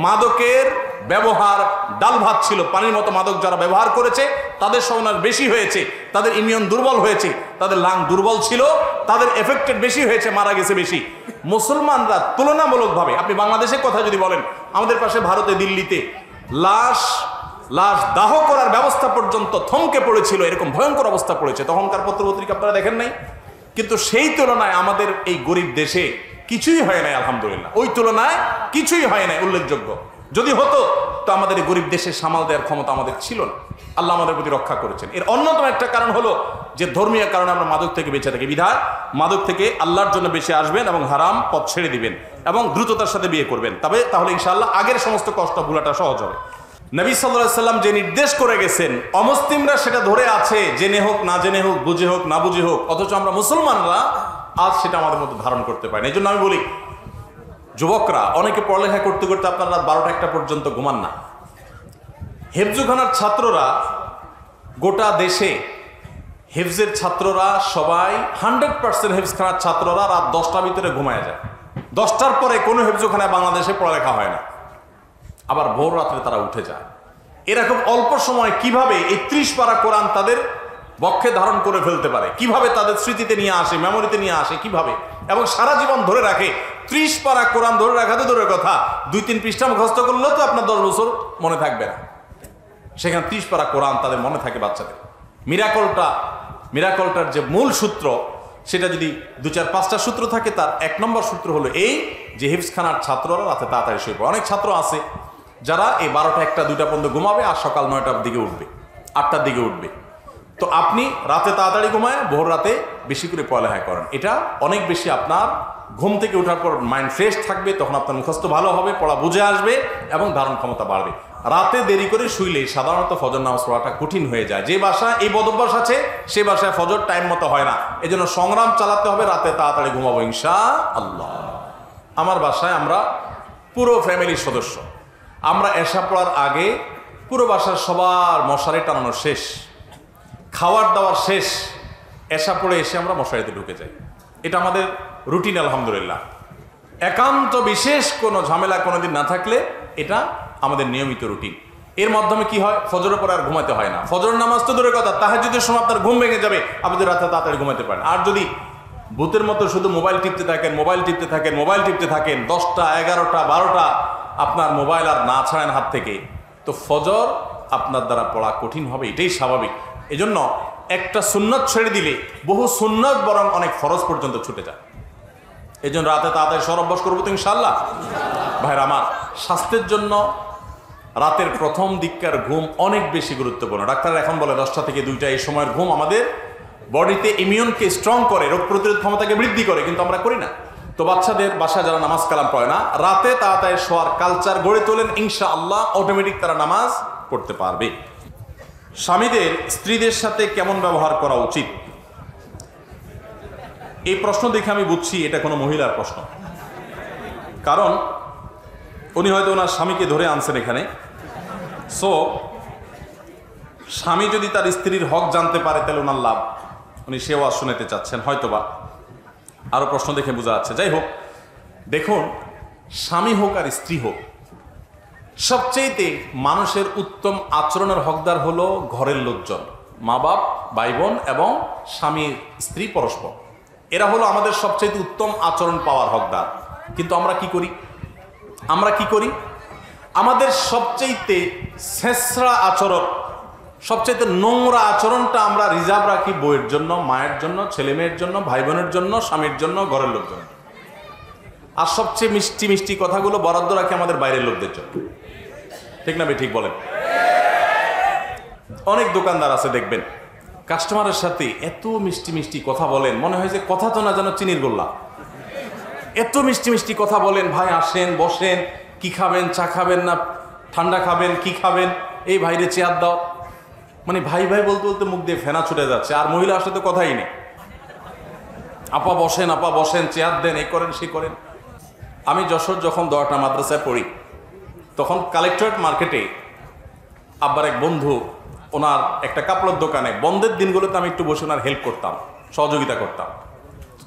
A: মাদকের ব্যবহার ডাল ভাত ছিল। পানির মতো মাদক যারা ব্যবহার করেছে তাদের সর্বনাশ বেশি হয়েছে, তাদের ইমিউন দুর্বল হয়েছে, তাদের লাং দুর্বল ছিল, তাদের এফেক্টেড বেশি হয়েছে, মারা গেছে বেশি। মুসলমানরা তুলনামূলকভাবে, আপনি বাংলাদেশের কথা যদি বলেন, আমাদের পাশে ভারতে, দিল্লিতে লাশ দাহ করার ব্যবস্থা পর্যন্ত থমকে পড়েছিল, এরকম ভয়ঙ্কর অবস্থা পড়েছে। তখনকার পত্রপত্রিকা আপনারা দেখেন নাই? কিন্তু সেই তুলনায় আমাদের এই গরিব দেশে কিছুই হয় নাই, আলহামদুলিল্লাহ। ওই তুলনায় কিছুই হয় নাই উল্লেখযোগ্য। যদি হতো তো আমাদের এই গরিব দেশে সামাল দেওয়ার ক্ষমতা আমাদের ছিল না। আল্লাহ আমাদের প্রতি রক্ষা করেছেন। এর অন্যতম একটা কারণ হলো যে ধর্মীয় কারণে আমরা মাদক থেকে বেঁচে থাকি। বিধায় মাদক থেকে আল্লাহর জন্য বেঁচে আসবেন এবং হারাম পথ ছেড়ে দিবেন এবং দ্রুততার সাথে বিয়ে করবেন, তাহলে ইনশাআল্লাহ আগের সমস্ত কষ্ট ভুলাটা সহজ হবে। নবী সাল্লাল্লাহু আলাইহি সাল্লাম যে নির্দেশ করে গেছেন, অমুসলিমরা সেটা ধরে আছে, জেনে হোক না জেনে হোক, বুঝে হোক না বুঝে হোক, অথচ আমরা মুসলমানরা আজ সেটা আমাদের মধ্যে ধারণ করতে পারি না। এই জন্য আমি বলি, যুবকরা অনেকে পড়ালেখা করতে করতে আপনার রাত 12টা-1টা পর্যন্ত ঘুমান না। হেফজুখানার ছাত্ররা গোটা দেশে, হেফজের ছাত্ররা সবাই 100% হেফজখানার ছাত্ররা রাত 10টার ভিতরে ঘুমায় যায়। 10টার পরে কোনো হেফজুখানায় বাংলাদেশে পড়ালেখা হয় না, আবার ভোর রাত্রে তারা উঠে যায়। এরকম অল্প সময় কিভাবে এই 30 পারা কোরআন তাদের বক্ষে ধারণ করে ফেলতে পারে, কিভাবে তাদের স্মৃতিতে নিয়ে আসে, মেমোরিতে নিয়ে আসে, কিভাবে, এবং সারা জীবন ধরে রাখে। 30 পারা কোরআন ধরে রাখা তো দূরের কথা, 2-3 পৃষ্ঠা মুখস্থ করলেও তো আপনার 10 বছর মনে থাকবে না। সেখানে 30 পারা কোরআন তাদের মনে থাকে বাচ্চাদের। মিরাকলটার যে মূল সূত্র, সেটা যদি 2-4-5টা সূত্র থাকে, তার 1 নম্বর সূত্র হলো এই যে হিফজখানার ছাত্ররা রাতে তাড়াতাড়ি শুয়ে পড়ে। অনেক ছাত্র আছে যারা এই 12টা 1টা 2টা পর্যন্ত ঘুমাবে আর সকাল 9টার দিকে উঠবে, 8টার দিকে উঠবে। তো আপনি রাতে তাড়াতাড়ি ঘুমায় ভোর রাতে বেশি করে পড়ালেখা করেন, এটা অনেক বেশি আপনার ঘুম থেকে ওঠার পর মাইন্ড ফ্রেশ থাকবে, তখন আপনার মুখস্থ ভালো হবে, পড়া বুঝে আসবে এবং ধারণ ক্ষমতা বাড়বে। রাতে দেরি করে শুইলে সাধারণত ফজর নামাজ পড়াটা কঠিন হয়ে যায়। যে বাসায় এই বদভ্যাস আছে সে বাসায় ফজর টাইম মতো হয় না, এজন্য সংগ্রাম চালাতে হবে, রাতে তাড়াতাড়ি ঘুমাবো ইনশাআল্লাহ। আমার বাসায় আমরা পুরো ফ্যামিলির সদস্য, আমরা এশা পড়ার আগে পুরো বাসার সবার মশারি টানানো শেষ, খাওয়ার দাওয়ার শেষ, এশা পড়ে এসে আমরা মশারিতে ঢুকে যাই। এটা আমাদের রুটিন আলহামদুলিল্লাহ। একান্ত বিশেষ কোনো ঝামেলা কোনোদিন না থাকলে এটা আমাদের নিয়মিত রুটিন। এর মাধ্যমে কি হয়, ফজরের পরে আর ঘুমাতে হয় না। ফজর নামাজ তো দূরের কথা, তাহাজ্জুদের সময় আপনার ঘুম ভেঙে যাবে, আপনি রাতে তাড়াতাড়ি ঘুমাতে পারেন। আর যদি ভূতের মতো শুধু মোবাইল টিপতে থাকেন 10টা 11টা 12টা আপনার মোবাইল আর না ছাড়েন হাত থেকে, তো ফজর আপনার দ্বারা পড়া কঠিন হবে, এটাই স্বাভাবিক। এজন্য একটা সুন্নত ছেড়ে দিলে বহু সুন্নত বরং অনেক ফরজ পর্যন্ত ছুটে যায়। এই জন্য রাতে তাড়াতাড়ি শোয়ার অভ্যাস করবো তো ইনশাআল্লাহ। ভাইরা আমার, স্বাস্থ্যের জন্য রাতের প্রথম দিককার ঘুম অনেক বেশি গুরুত্বপূর্ণ। ডাক্তার এখন বলে 10টা থেকে 2টা এই সময়ের ঘুম আমাদের বডিতে ইমিউনকে স্ট্রং করে, রোগ প্রতিরোধ ক্ষমতাকে বৃদ্ধি করে, কিন্তু আমরা করি না। তো বাচ্চাদের বাসায় যারা নামাজ কালাম পড়ে না, রাতে তাড়াতাড়ি শোয়ার কালচার গড়ে তোলেন, ইনশাআল্লাহ অটোমেটিক তারা নামাজ পড়তে পারবে। স্বামীদের স্ত্রীদের সাথে কেমন ব্যবহার করা উচিত? এই প্রশ্ন দেখে আমি বুঝছি এটা কোনো মহিলার প্রশ্ন, কারণ উনি হয়তো ওনার স্বামীকে ধরে আনছেন এখানে। সো স্বামী যদি তার স্ত্রীর হক জানতে পারে তাহলে ওনার লাভ, উনি সে ওয়াজ শুনাতে চাচ্ছেন হয়তোবা, আরো প্রশ্ন দেখে বোঝা যাচ্ছে। যাই হোক, দেখুন, স্বামী হোক আর স্ত্রী হোক, সবচেয়েতে মানুষের উত্তম আচরণের হকদার হলো ঘরের লোকজন, মা বাপ, ভাই বোন এবং স্বামী স্ত্রী পরস্পর। এরা হলো আমাদের সবচেয়ে উত্তম আচরণ পাওয়ার হকদার। কিন্তু আমরা কি করি? আমাদের সবচেয়ে ছেঁচড়া আচরণ, সবচেয়ে নোংরা আচরণটা আমরা রিজার্ভ রাখি বউয়ের জন্য, মায়ের জন্য, ছেলে মেয়ের জন্য, ভাই বোনের জন্য, স্বামীর জন্য, ঘরের লোকজন। আর সবচেয়ে মিষ্টি মিষ্টি কথাগুলো বরাদ্দ রাখি আমাদের বাইরের লোকদের জন্য। ঠিক না? ঠিক বলেন। অনেক দোকানদার আছে দেখবেন কাস্টমারের সাথে এত মিষ্টি মিষ্টি কথা বলেন, মনে হয় যে কথা তো না যেন চিনির গোল্লা। এত মিষ্টি মিষ্টি কথা বলেন, ভাই আসেন, বসেন, কি খাবেন, চা খাবেন না ঠান্ডা খাবেন, কি খাবেন, এই ভাইরে চেয়ার দাও, মানে ভাই ভাই বলতে বলতে মুখ দিয়ে ফেনা ছুটে যাচ্ছে। আর মহিলা আসলে তো কথাই নেই, আপা বসেন, চেয়ার দেন, এই করেন, সে করেন। আমি যশোর যখন 10টা মাদ্রাসায় পড়ি, তখন কালেক্টরেট মার্কেটে আব্বার এক বন্ধু, ওনার একটা কাপড়ের দোকানে বন্ধের দিনগুলোতে আমি একটু বসে ওনার হেল্প করতাম, সহযোগিতা করতাম।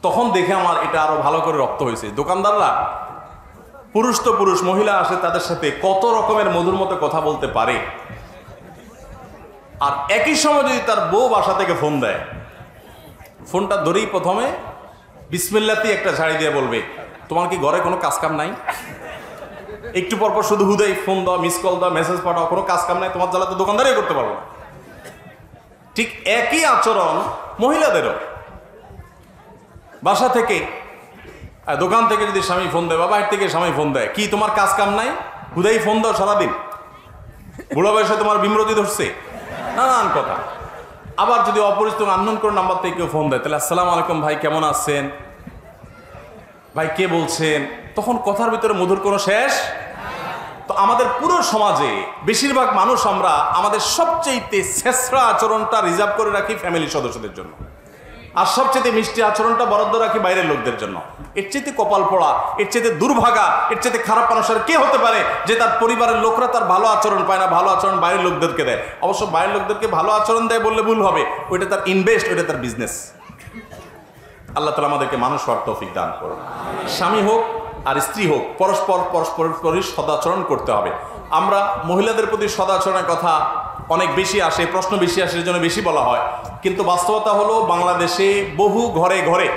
A: তখন দেখে আমার এটা আরো ভালো করে রপ্ত হয়েছে। দোকানদাররা পুরুষ তো পুরুষ, মহিলা আসে, তাদের সাথে কত রকমের মধুর মতো কথা বলতে পারে। আর একই সময় যদি তার বউ বাসা থেকে ফোন দেয়, ফোনটা ধরেই প্রথমে বিসমিল্লাতি একটা ঝাড়ি দিয়ে বলবে, তোমার কি ঘরে কোনো কাজ কাম নাই? একটু পরপর শুধু হুদাই ফোন দাও, মিস কল দাও, মেসেজ পাঠাও, কোনো কাজ কাম নাই, তোমার জ্বালা তো দোকানদারই করতে পারবো না। ঠিক একই আচরণ মহিলাদেরও। বাসা থেকে, দোকান থেকে যদি স্বামী ফোন দেয় বা বাইরে থেকে স্বামী ফোন দেয়, কি তোমার কাজ কাম নাই? হুদাই ফোন দাও সারাদিন, বুড়া বয়সে তোমার বিমরতি ধরছে, নানান কথা। আবার যদি অপরিচিত আননোন করে নাম্বার থেকে কেউ ফোন দেয়, তাহলে আসসালামু আলাইকুম ভাই, কেমন আছেন, ভাই কে বলছেন, তখন কথার ভিতরে মধুর কোনো শেষ। তো আমাদের পুরো সমাজে বেশিরভাগ মানুষ আমরা আমাদের সবচেয়ে ছেঁচড়া আচরণটা রিজার্ভ করে রাখি ফ্যামিলির সদস্যদের জন্য, আর সবচেয়ে মিষ্টি আচরণটা বরাদ্দ রাখি বাইরের লোকদের জন্য। এর চাইতে কপাল পোড়া, এর চাইতে দুর্ভাগা, এর চাইতে খারাপ মানুষের কে হতে পারে যে তার পরিবারের লোকরা তার ভালো আচরণ পায় না, ভালো আচরণ বাইরের লোকদেরকে দেয়। অবশ্য বাইরের লোকদেরকে ভালো আচরণ দেয় বললে ভুল হবে, ওইটা তার ইনভেস্ট, ওইটা তার বিজনেস। আল্লাহ তাআলা আমাদেরকে মানুষ হওয়ার তৌফিক দান করুন। স্বামী হোক আর স্ত্রী হোক, পরস্পরের সদাচরণ করতে হবে। আমরা মহিলাদের প্রতি সদাচরণের কথা অনেক বেশি আসে, প্রশ্ন বেশি আসে, এর জন্য বেশি বলা হয়। কিন্তু বাস্তবতা হলো বাংলাদেশে বহু ঘরে ঘরে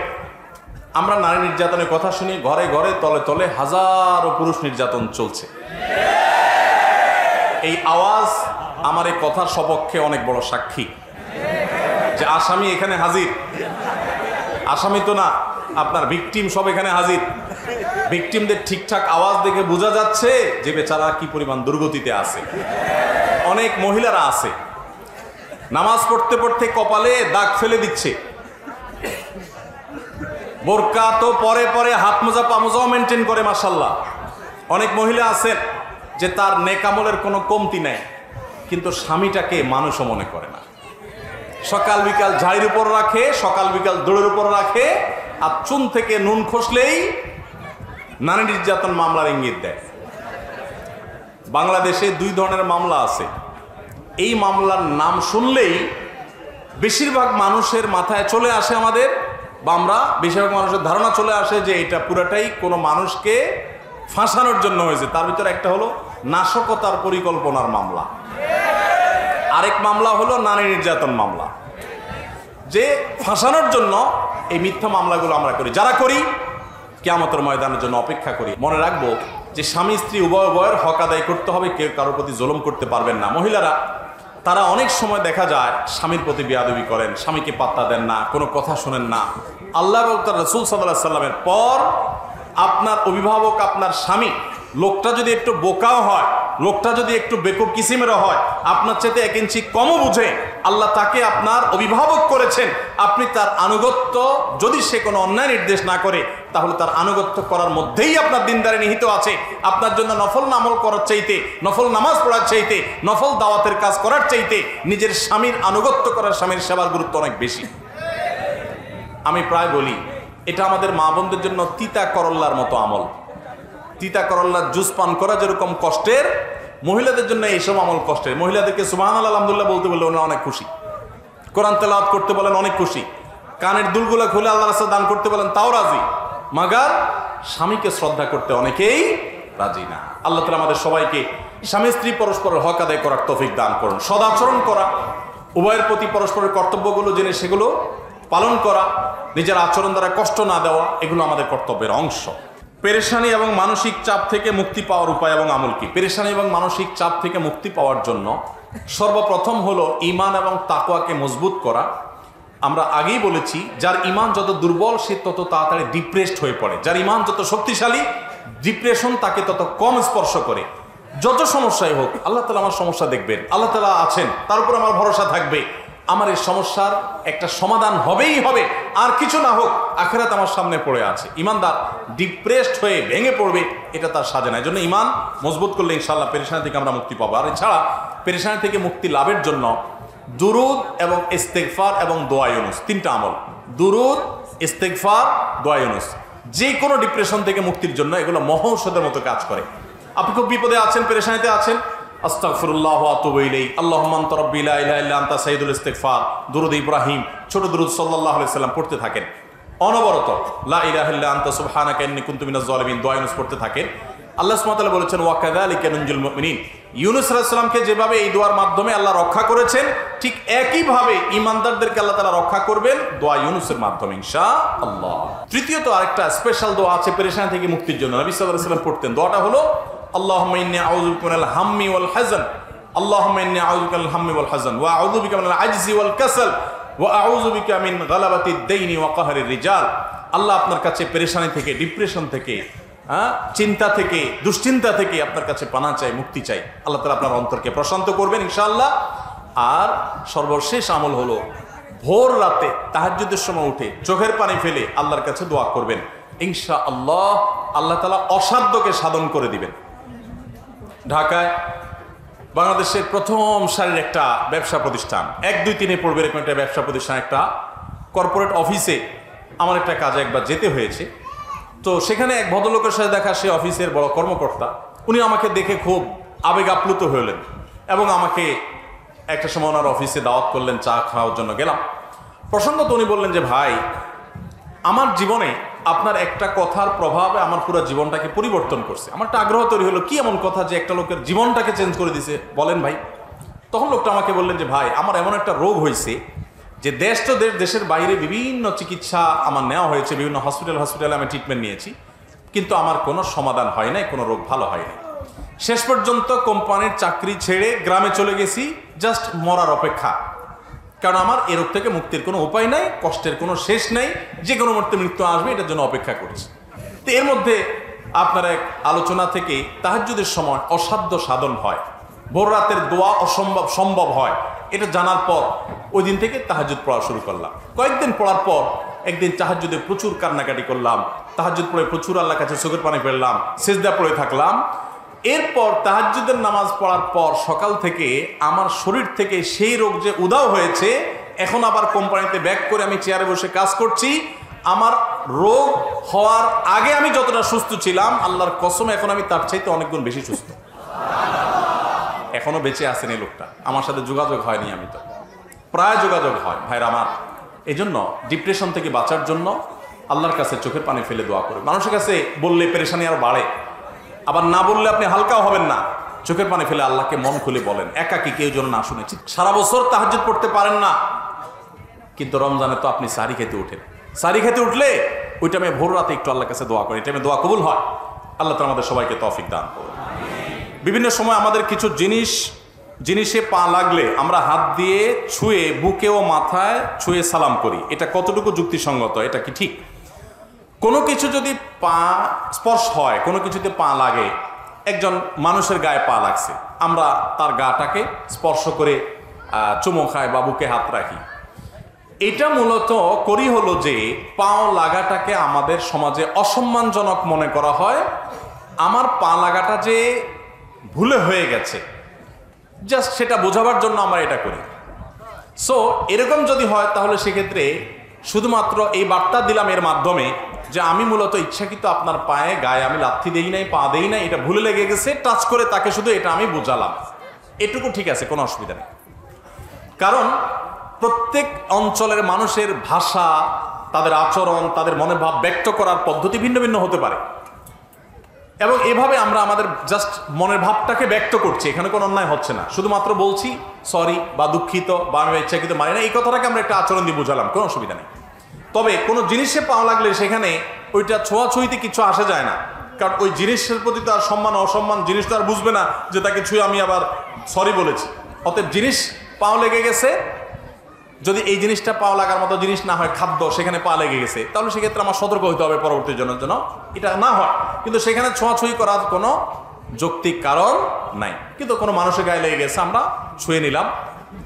A: আমরা নারী নির্যাতনের কথা শুনি, ঘরে ঘরে তলে তলে হাজারো পুরুষ নির্যাতন চলছে। এই আওয়াজ আমার এই কথার সপক্ষে অনেক বড় সাক্ষী যে আসামি এখানে হাজির। আসামি তো না, আপনার ভিকটিম সব এখানে হাজির। ভিকটিমদের ঠিকঠাক আওয়াজ দেখে বোঝা যাচ্ছে যে বেচারা কি পরিমাণ দুর্গতিতে আছে। অনেক মহিলারা আছে নামাজ পড়তে পড়তে কপালে দাগ ফেলে দিচ্ছে, বোরকা তো পরে পরে হাত মোজা পা মোজাও মেনটেন করে, মাশাআল্লাহ। অনেক মহিলা আছেন যে তার নেক আমলের কোনো কমতি নাই, কিন্তু স্বামীটাকে মানুষও মনে করে না। সকাল বিকাল ঝাড়ির উপর রাখে, সকাল বিকাল দৌড়ের উপর রাখে, আর চুন থেকে নুন খসলেই নারী নির্যাতন মামলার ইঙ্গিত দেয়। বাংলাদেশে 2 ধরনের মামলা আছে। এই মামলার নাম শুনলেই বেশিরভাগ মানুষের মাথায় চলে আসে আমাদের, বা আমরা বেশিরভাগ মানুষের ধারণা চলে আসে যে এটা পুরাটাই কোনো মানুষকে ফাঁসানোর জন্য হয়েছে। তার ভিতরে একটা হলো নাশকতার পরিকল্পনার মামলা, আরেক মামলা হলো নারী নির্যাতন মামলা। যে ফাঁসানোর জন্য এই মিথ্যা মামলাগুলো আমরা করি, যারা করি কিয়ামতের ময়দানের জন্য অপেক্ষা করি। মনে রাখবো যে স্বামী স্ত্রী উভয় উভয়ের হক আদায় করতে হবে, কেউ কারোর প্রতি জুলুম করতে পারবেন না। মহিলারা তারা অনেক সময় দেখা যায় স্বামীর প্রতি বেয়াদবি করেন, স্বামীকে পাত্তা দেন না, কোনো কথা শোনেন না। আল্লাহ এবং তার রাসূল সাল্লাল্লাহু আলাইহি সাল্লামের পর আপনার অভিভাবক আপনার স্বামী, লোকটা যদি একটু বোকাও হয়, লোকটা যদি একটু বেকুব কিসিমেরও হয়, আপনার চাইতে 1 ইঞ্চি কমও বুঝে, আল্লাহ তাকে আপনার অভিভাবক করেছেন। আপনি তার আনুগত্য, যদি সে কোনো অন্যায় নির্দেশ না করে, তাহলে তার আনুগত্য করার মধ্যেই আপনার দিনদারি নিহিত আছে। আপনার জন্য নফল আমল করার চাইতে, নফল নামাজ পড়ার চাইতে, নফল দাওয়াতের কাজ করার চাইতে নিজের স্বামীর আনুগত্য করার, স্বামীর সেবার গুরুত্ব অনেক বেশি। আমি প্রায় বলি এটা আমাদের মা বোনদের জন্য তিতা করল্লার মতো আমল। তিতা করল্লার জুস পান করা যেরকম কষ্টের, মহিলাদের জন্য এইসব আমল কষ্টের। মহিলাদেরকে সুবহানাল্লাহ আলহামদুলিল্লাহ বলতে বললে ওনারা অনেক খুশি, কোরআন তেলাওয়াত করতে বলেন অনেক খুশি, কানের দুলগুলা খুলে আল্লাহর রাস্তায় দান করতে বলেন তাও রাজি, মাগার স্বামীকে শ্রদ্ধা করতে অনেকেই রাজি না। আল্লাহ তাআলা আমাদের সবাইকে স্বামী স্ত্রী পরস্পরের হক আদায় করার তৌফিক দান করুন। সদাচরণ করা, উভয়ের প্রতি পরস্পরের কর্তব্যগুলো জেনে সেগুলো পালন করা, নিজের আচরণ দ্বারা কষ্ট না দেওয়া, এগুলো আমাদের কর্তব্যের অংশ। পেরেশানি এবং মানসিক চাপ থেকে মুক্তি পাওয়ার উপায় এবং আমল কি? পেরেশানি এবং মানসিক চাপ থেকে মুক্তি পাওয়ার জন্য সর্বপ্রথম হলো ঈমান এবং তাকওয়াকে মজবুত করা। আমরা আগেই বলেছি, যার ঈমান যত দুর্বল সে তত তাড়াতাড়ি ডিপ্রেসড হয়ে পড়ে, যার ঈমান যত শক্তিশালী ডিপ্রেশন তাকে তত কম স্পর্শ করে। যত সমস্যাই হোক, আল্লাহ তাআলা আমার সমস্যা দেখবেন, আল্লাহ তাআলা আছেন, তার উপর আমার ভরসা থাকবে, আমার এই সমস্যার একটা সমাধান হবেই হবে, আর কিছু না হোক আখিরাত আমার সামনে পড়ে আছে। ইমানদার ডিপ্রেসড হয়ে ভেঙে পড়বে, এটা তার সাজে না। এই জন্য ইমান মজবুত করলে ইনশাআল্লাহ পেরেশানি থেকে আমরা মুক্তি পাবো। আর এছাড়া পেরেশানি থেকে মুক্তি লাভের জন্য দুরুদ এবং ইস্তেগফার এবং দোয়া ইউনুস, 3টা আমল, দুরুদ, ইস্তেগফার, দোয়া ইউনুস, যে কোনো ডিপ্রেশন থেকে মুক্তির জন্য এগুলো মহৌষধের মতো কাজ করে। আপনি খুব বিপদে আছেন, পেরেশানিতে আছেন, আস্তাগফিরুল্লাহ ওয়া আতুবু ইলাইহি, আল্লাহুম্মা আনতা রাব্বি লা ইলাহা ইল্লা আনতা সাইয়্যিদুল ইস্তিগফার, দুরুদ ইব্রাহিম, ছোট দুরুদ সাল্লাল্লাহু আলাইহি সাল্লাম পড়তে থাকেন অনবরত। লা ইলাহা ইল্লা আনতা সুবহানাকা ইন্নী কুনতু মিনাজ জালিমিন, দোয়া ইউনুস পড়তে থাকেন। আল্লাহ সুবহানাহু ওয়া তাআলা বলেছেন ওয়া কাযালিকা নুনজিল মুমিনিন, ইউনুস আলাইহিস সালামকে যেভাবে এই দোয়ার মাধ্যমে আল্লাহ রক্ষা করেছেন, ঠিক একইভাবে ঈমানদারদেরকে আল্লাহ তাআলা রক্ষা করবেন দোয়া ইউনুসের মাধ্যমে ইনশাআল্লাহ। তৃতীয়ত আরেকটা স্পেশাল দোয়া আছে পেরেশানি থেকে মুক্তির জন্য, নবী সাল্লাল্লাহু আলাইহি ওয়াসাল্লাম পড়তেন। দোয়াটা হলো আল্লাহুম্মা ইন্নী আউযু বিকা মিনাল হাম্মি ওয়াল হাযান, আল্লাহুম্মা ইন্নী আউযু বিকা মিনাল হাম্মি ওয়াল হাযান ওয়া আউযু বিকা মিনাল আজজি ওয়াল কাসাল ওয়া আউযু বিকা মিন গালাবাতিদ দাইনি ওয়া কাহরির রিজাল। আল্লাহ আপনার কাছে পেরেশানি থেকে, ডিপ্রেশন থেকে, চিন্তা থেকে, দুশ্চিন্তা থেকে আপনার কাছে পানা চাই, মুক্তি চাই। আল্লাহ তাআলা আপনার অন্তরকে প্রশান্ত করবেন ইনশাআল্লাহ। আর সর্বশেষ আমল হলো ভোর রাতে তাহাজ্জুদের সময় উঠে চোখের পানি ফেলে আল্লাহর কাছে দোয়া করবেন ইনশাআল্লাহ। আল্লাহ তাআলা অসাধ্যকে সাধন করে দিবেন। ঢাকায় বাংলাদেশের প্রথম সারির একটা ব্যবসা প্রতিষ্ঠান, 1, 2, 3 পড়বে এরকম একটা ব্যবসা প্রতিষ্ঠান, একটা কর্পোরেট অফিসে আমার একটা কাজে একবার যেতে হয়েছে। তো সেখানে এক ভদ্রলোকের সাথে দেখা, সে অফিসের বড় কর্মকর্তা। উনি আমাকে দেখে খুব আবেগ আপ্লুত হলেন এবং আমাকে একটা সময় ওনার অফিসে দাওয়াত করলেন, চা খাওয়ার জন্য গেলাম। প্রসঙ্গত উনি বললেন যে ভাই, আমার জীবনে আপনার একটা কথার প্রভাবে আমার পুরো জীবনটাকে পরিবর্তন করছে। আমার একটা আগ্রহ তৈরি হলো, কি এমন কথা যে একটা লোকের জীবনটাকে চেঞ্জ করে দিছে, বলেন ভাই। তখন লোকটা আমাকে বললেন যে ভাই, আমার এমন একটা রোগ হয়েছে যে দেশ তো দেশের বাইরে বিভিন্ন চিকিৎসা আমার নেওয়া হয়েছে, বিভিন্ন হসপিটালে আমি ট্রিটমেন্ট নিয়েছি, কিন্তু আমার কোনো সমাধান হয় নাই, কোনো রোগ ভালো হয় নাই। শেষ পর্যন্ত কোম্পানির চাকরি ছেড়ে গ্রামে চলে গেছি, জাস্ট মরার অপেক্ষা। কারণ আমার এ রোগ থেকে মুক্তির কোনো উপায় নাই, কষ্টের কোনো শেষ নাই, যে কোনো মুহূর্তে মৃত্যু আসবে, এটার জন্য অপেক্ষা করছি। তো এর মধ্যে আপনার এক আলোচনা থেকে তাহাজ্জুদের সময় অসাধ্য সাধন হয়, ভোর রাতের দোয়া অসম্ভব সম্ভব হয়, এটা জানার পর ওই দিন থেকে তাহাজ্জুদ পড়া শুরু করলাম। কয়েকদিন পড়ার পর একদিন তাহাজ্জুদে প্রচুর কান্নাকাটি করলাম, তাহাজ্জুদ পড়ে প্রচুর আল্লাহর কাছে চোখের পানি ফেললাম, সিজদা পড়ে থাকলাম। এরপর তাহাজ্জুদের নামাজ পড়ার পর সকাল থেকে আমার শরীর থেকে সেই রোগ যে উধাও হয়েছে, এখন আবার কোম্পানিতে ব্যাক করে আমি চেয়ারে বসে কাজ করছি। আমার রোগ হওয়ার আগে আমি যতটা সুস্থ ছিলাম, আল্লাহর কসম এখন আমি তার চাইতে অনেক গুণ বেশি সুস্থ। এখনো বেঁচে আছেন এই লোকটা, আমার সাথে যোগাযোগ হয়নি, আমি তো প্রায় যোগাযোগ হয় ভাইরা আমার। এই জন্য ডিপ্রেশন থেকে বাঁচার জন্য আল্লাহর কাছে চোখের পানি ফেলে দোয়া করে। মানুষের কাছে বললে পেরেশানি আরো বাড়ে, আবার না বললে আপনি হালকাও হবেন না। চোখের পানি ফেলে আল্লাহকে মন খুলে বলেন, একাকি কেউ যেন না শুনেছি। সারা বছর তাহাজ্জুদ পড়তে পারেন না, কিন্তু রমজানে তো আপনি সারি খেতে উঠেন। সারি খেতে উঠলে ওই টাইমে ভোর রাতে একটু আল্লাহর কাছে দোয়া করি, টাইমে দোয়া কবুল হয়। আল্লাহ তাআলা আমাদের সবাইকে তৌফিক দান করুন। বিভিন্ন সময় আমাদের কিছু জিনিসে পা লাগলে আমরা হাত দিয়ে ছুঁয়ে, বুকে ও মাথায় ছুঁয়ে সালাম করি, এটা কতটুকু যুক্তিসঙ্গত? এটা কি ঠিক? কোনো কিছু যদি পা স্পর্শ হয়, কোনো কিছুতে পা লাগে, একজন মানুষের গায়ে পা লাগছে, আমরা তার গাটাকে স্পর্শ করে চুমো খাই বা বুকে হাত রাখি। এটা মূলত করি হলো যে পাও লাগাটাকে আমাদের সমাজে অসম্মানজনক মনে করা হয়। আমার পা লাগাটা যে ভুলে হয়ে গেছে, জাস্ট সেটা বোঝাবার জন্য আমরা এটা করি। সো এরকম যদি হয় তাহলে সেক্ষেত্রে শুধুমাত্র এই বার্তা দিলাম এর মাধ্যমে যে আমি মূলত ইচ্ছাকৃত আপনার পায়ে গায়ে আমি লাথি দেই নাই, পা দেই নাই, এটা ভুলে লেগে গেছে, টাচ করে তাকে শুধু এটা আমি বোঝালাম, এটুকু ঠিক আছে, কোনো অসুবিধা নেই। কারণ প্রত্যেক অঞ্চলের মানুষের ভাষা, তাদের আচরণ, তাদের মনের ভাব ব্যক্ত করার পদ্ধতি ভিন্ন ভিন্ন হতে পারে, এবং এভাবে আমরা আমাদের জাস্ট মনের ভাবটাকে ব্যক্ত করছি, এখানে কোনো অন্যায় হচ্ছে না। শুধুমাত্র বলছি সরি বা দুঃখিত বা আমি ইচ্ছাকৃত মানি না, এই কথাটাকে আমরা একটা আচরণ দিয়ে বোঝালাম, কোনো অসুবিধা নেই। তবে কোনো জিনিসে পাওয়া লাগলে সেখানে ওইটা ছোঁয়াছুঁইতে কিছু আসে যায় না, কারণ ওই জিনিসের প্রতি তো আর সম্মান অসম্মান জিনিস তো আর বুঝবে না যে তাকে ছুঁয়ে আমি আবার সরি বলেছি। অতএব জিনিস পাও লেগে গেছে, যদি এই জিনিসটা পাও লাগার মতো জিনিস না হয়, খাদ্য, সেখানে পা লেগে গেছে, তাহলে সেক্ষেত্রে আমার সতর্ক হতে হবে পরবর্তী জনের জন্য এটা না হয়। কিন্তু সেখানে ছোঁয়াছুঁই করার কোনো যৌক্তিক কারণ নাই। কিন্তু কোনো মানুষের গায়ে লেগে গেছে, আমরা ছুঁয়ে নিলাম,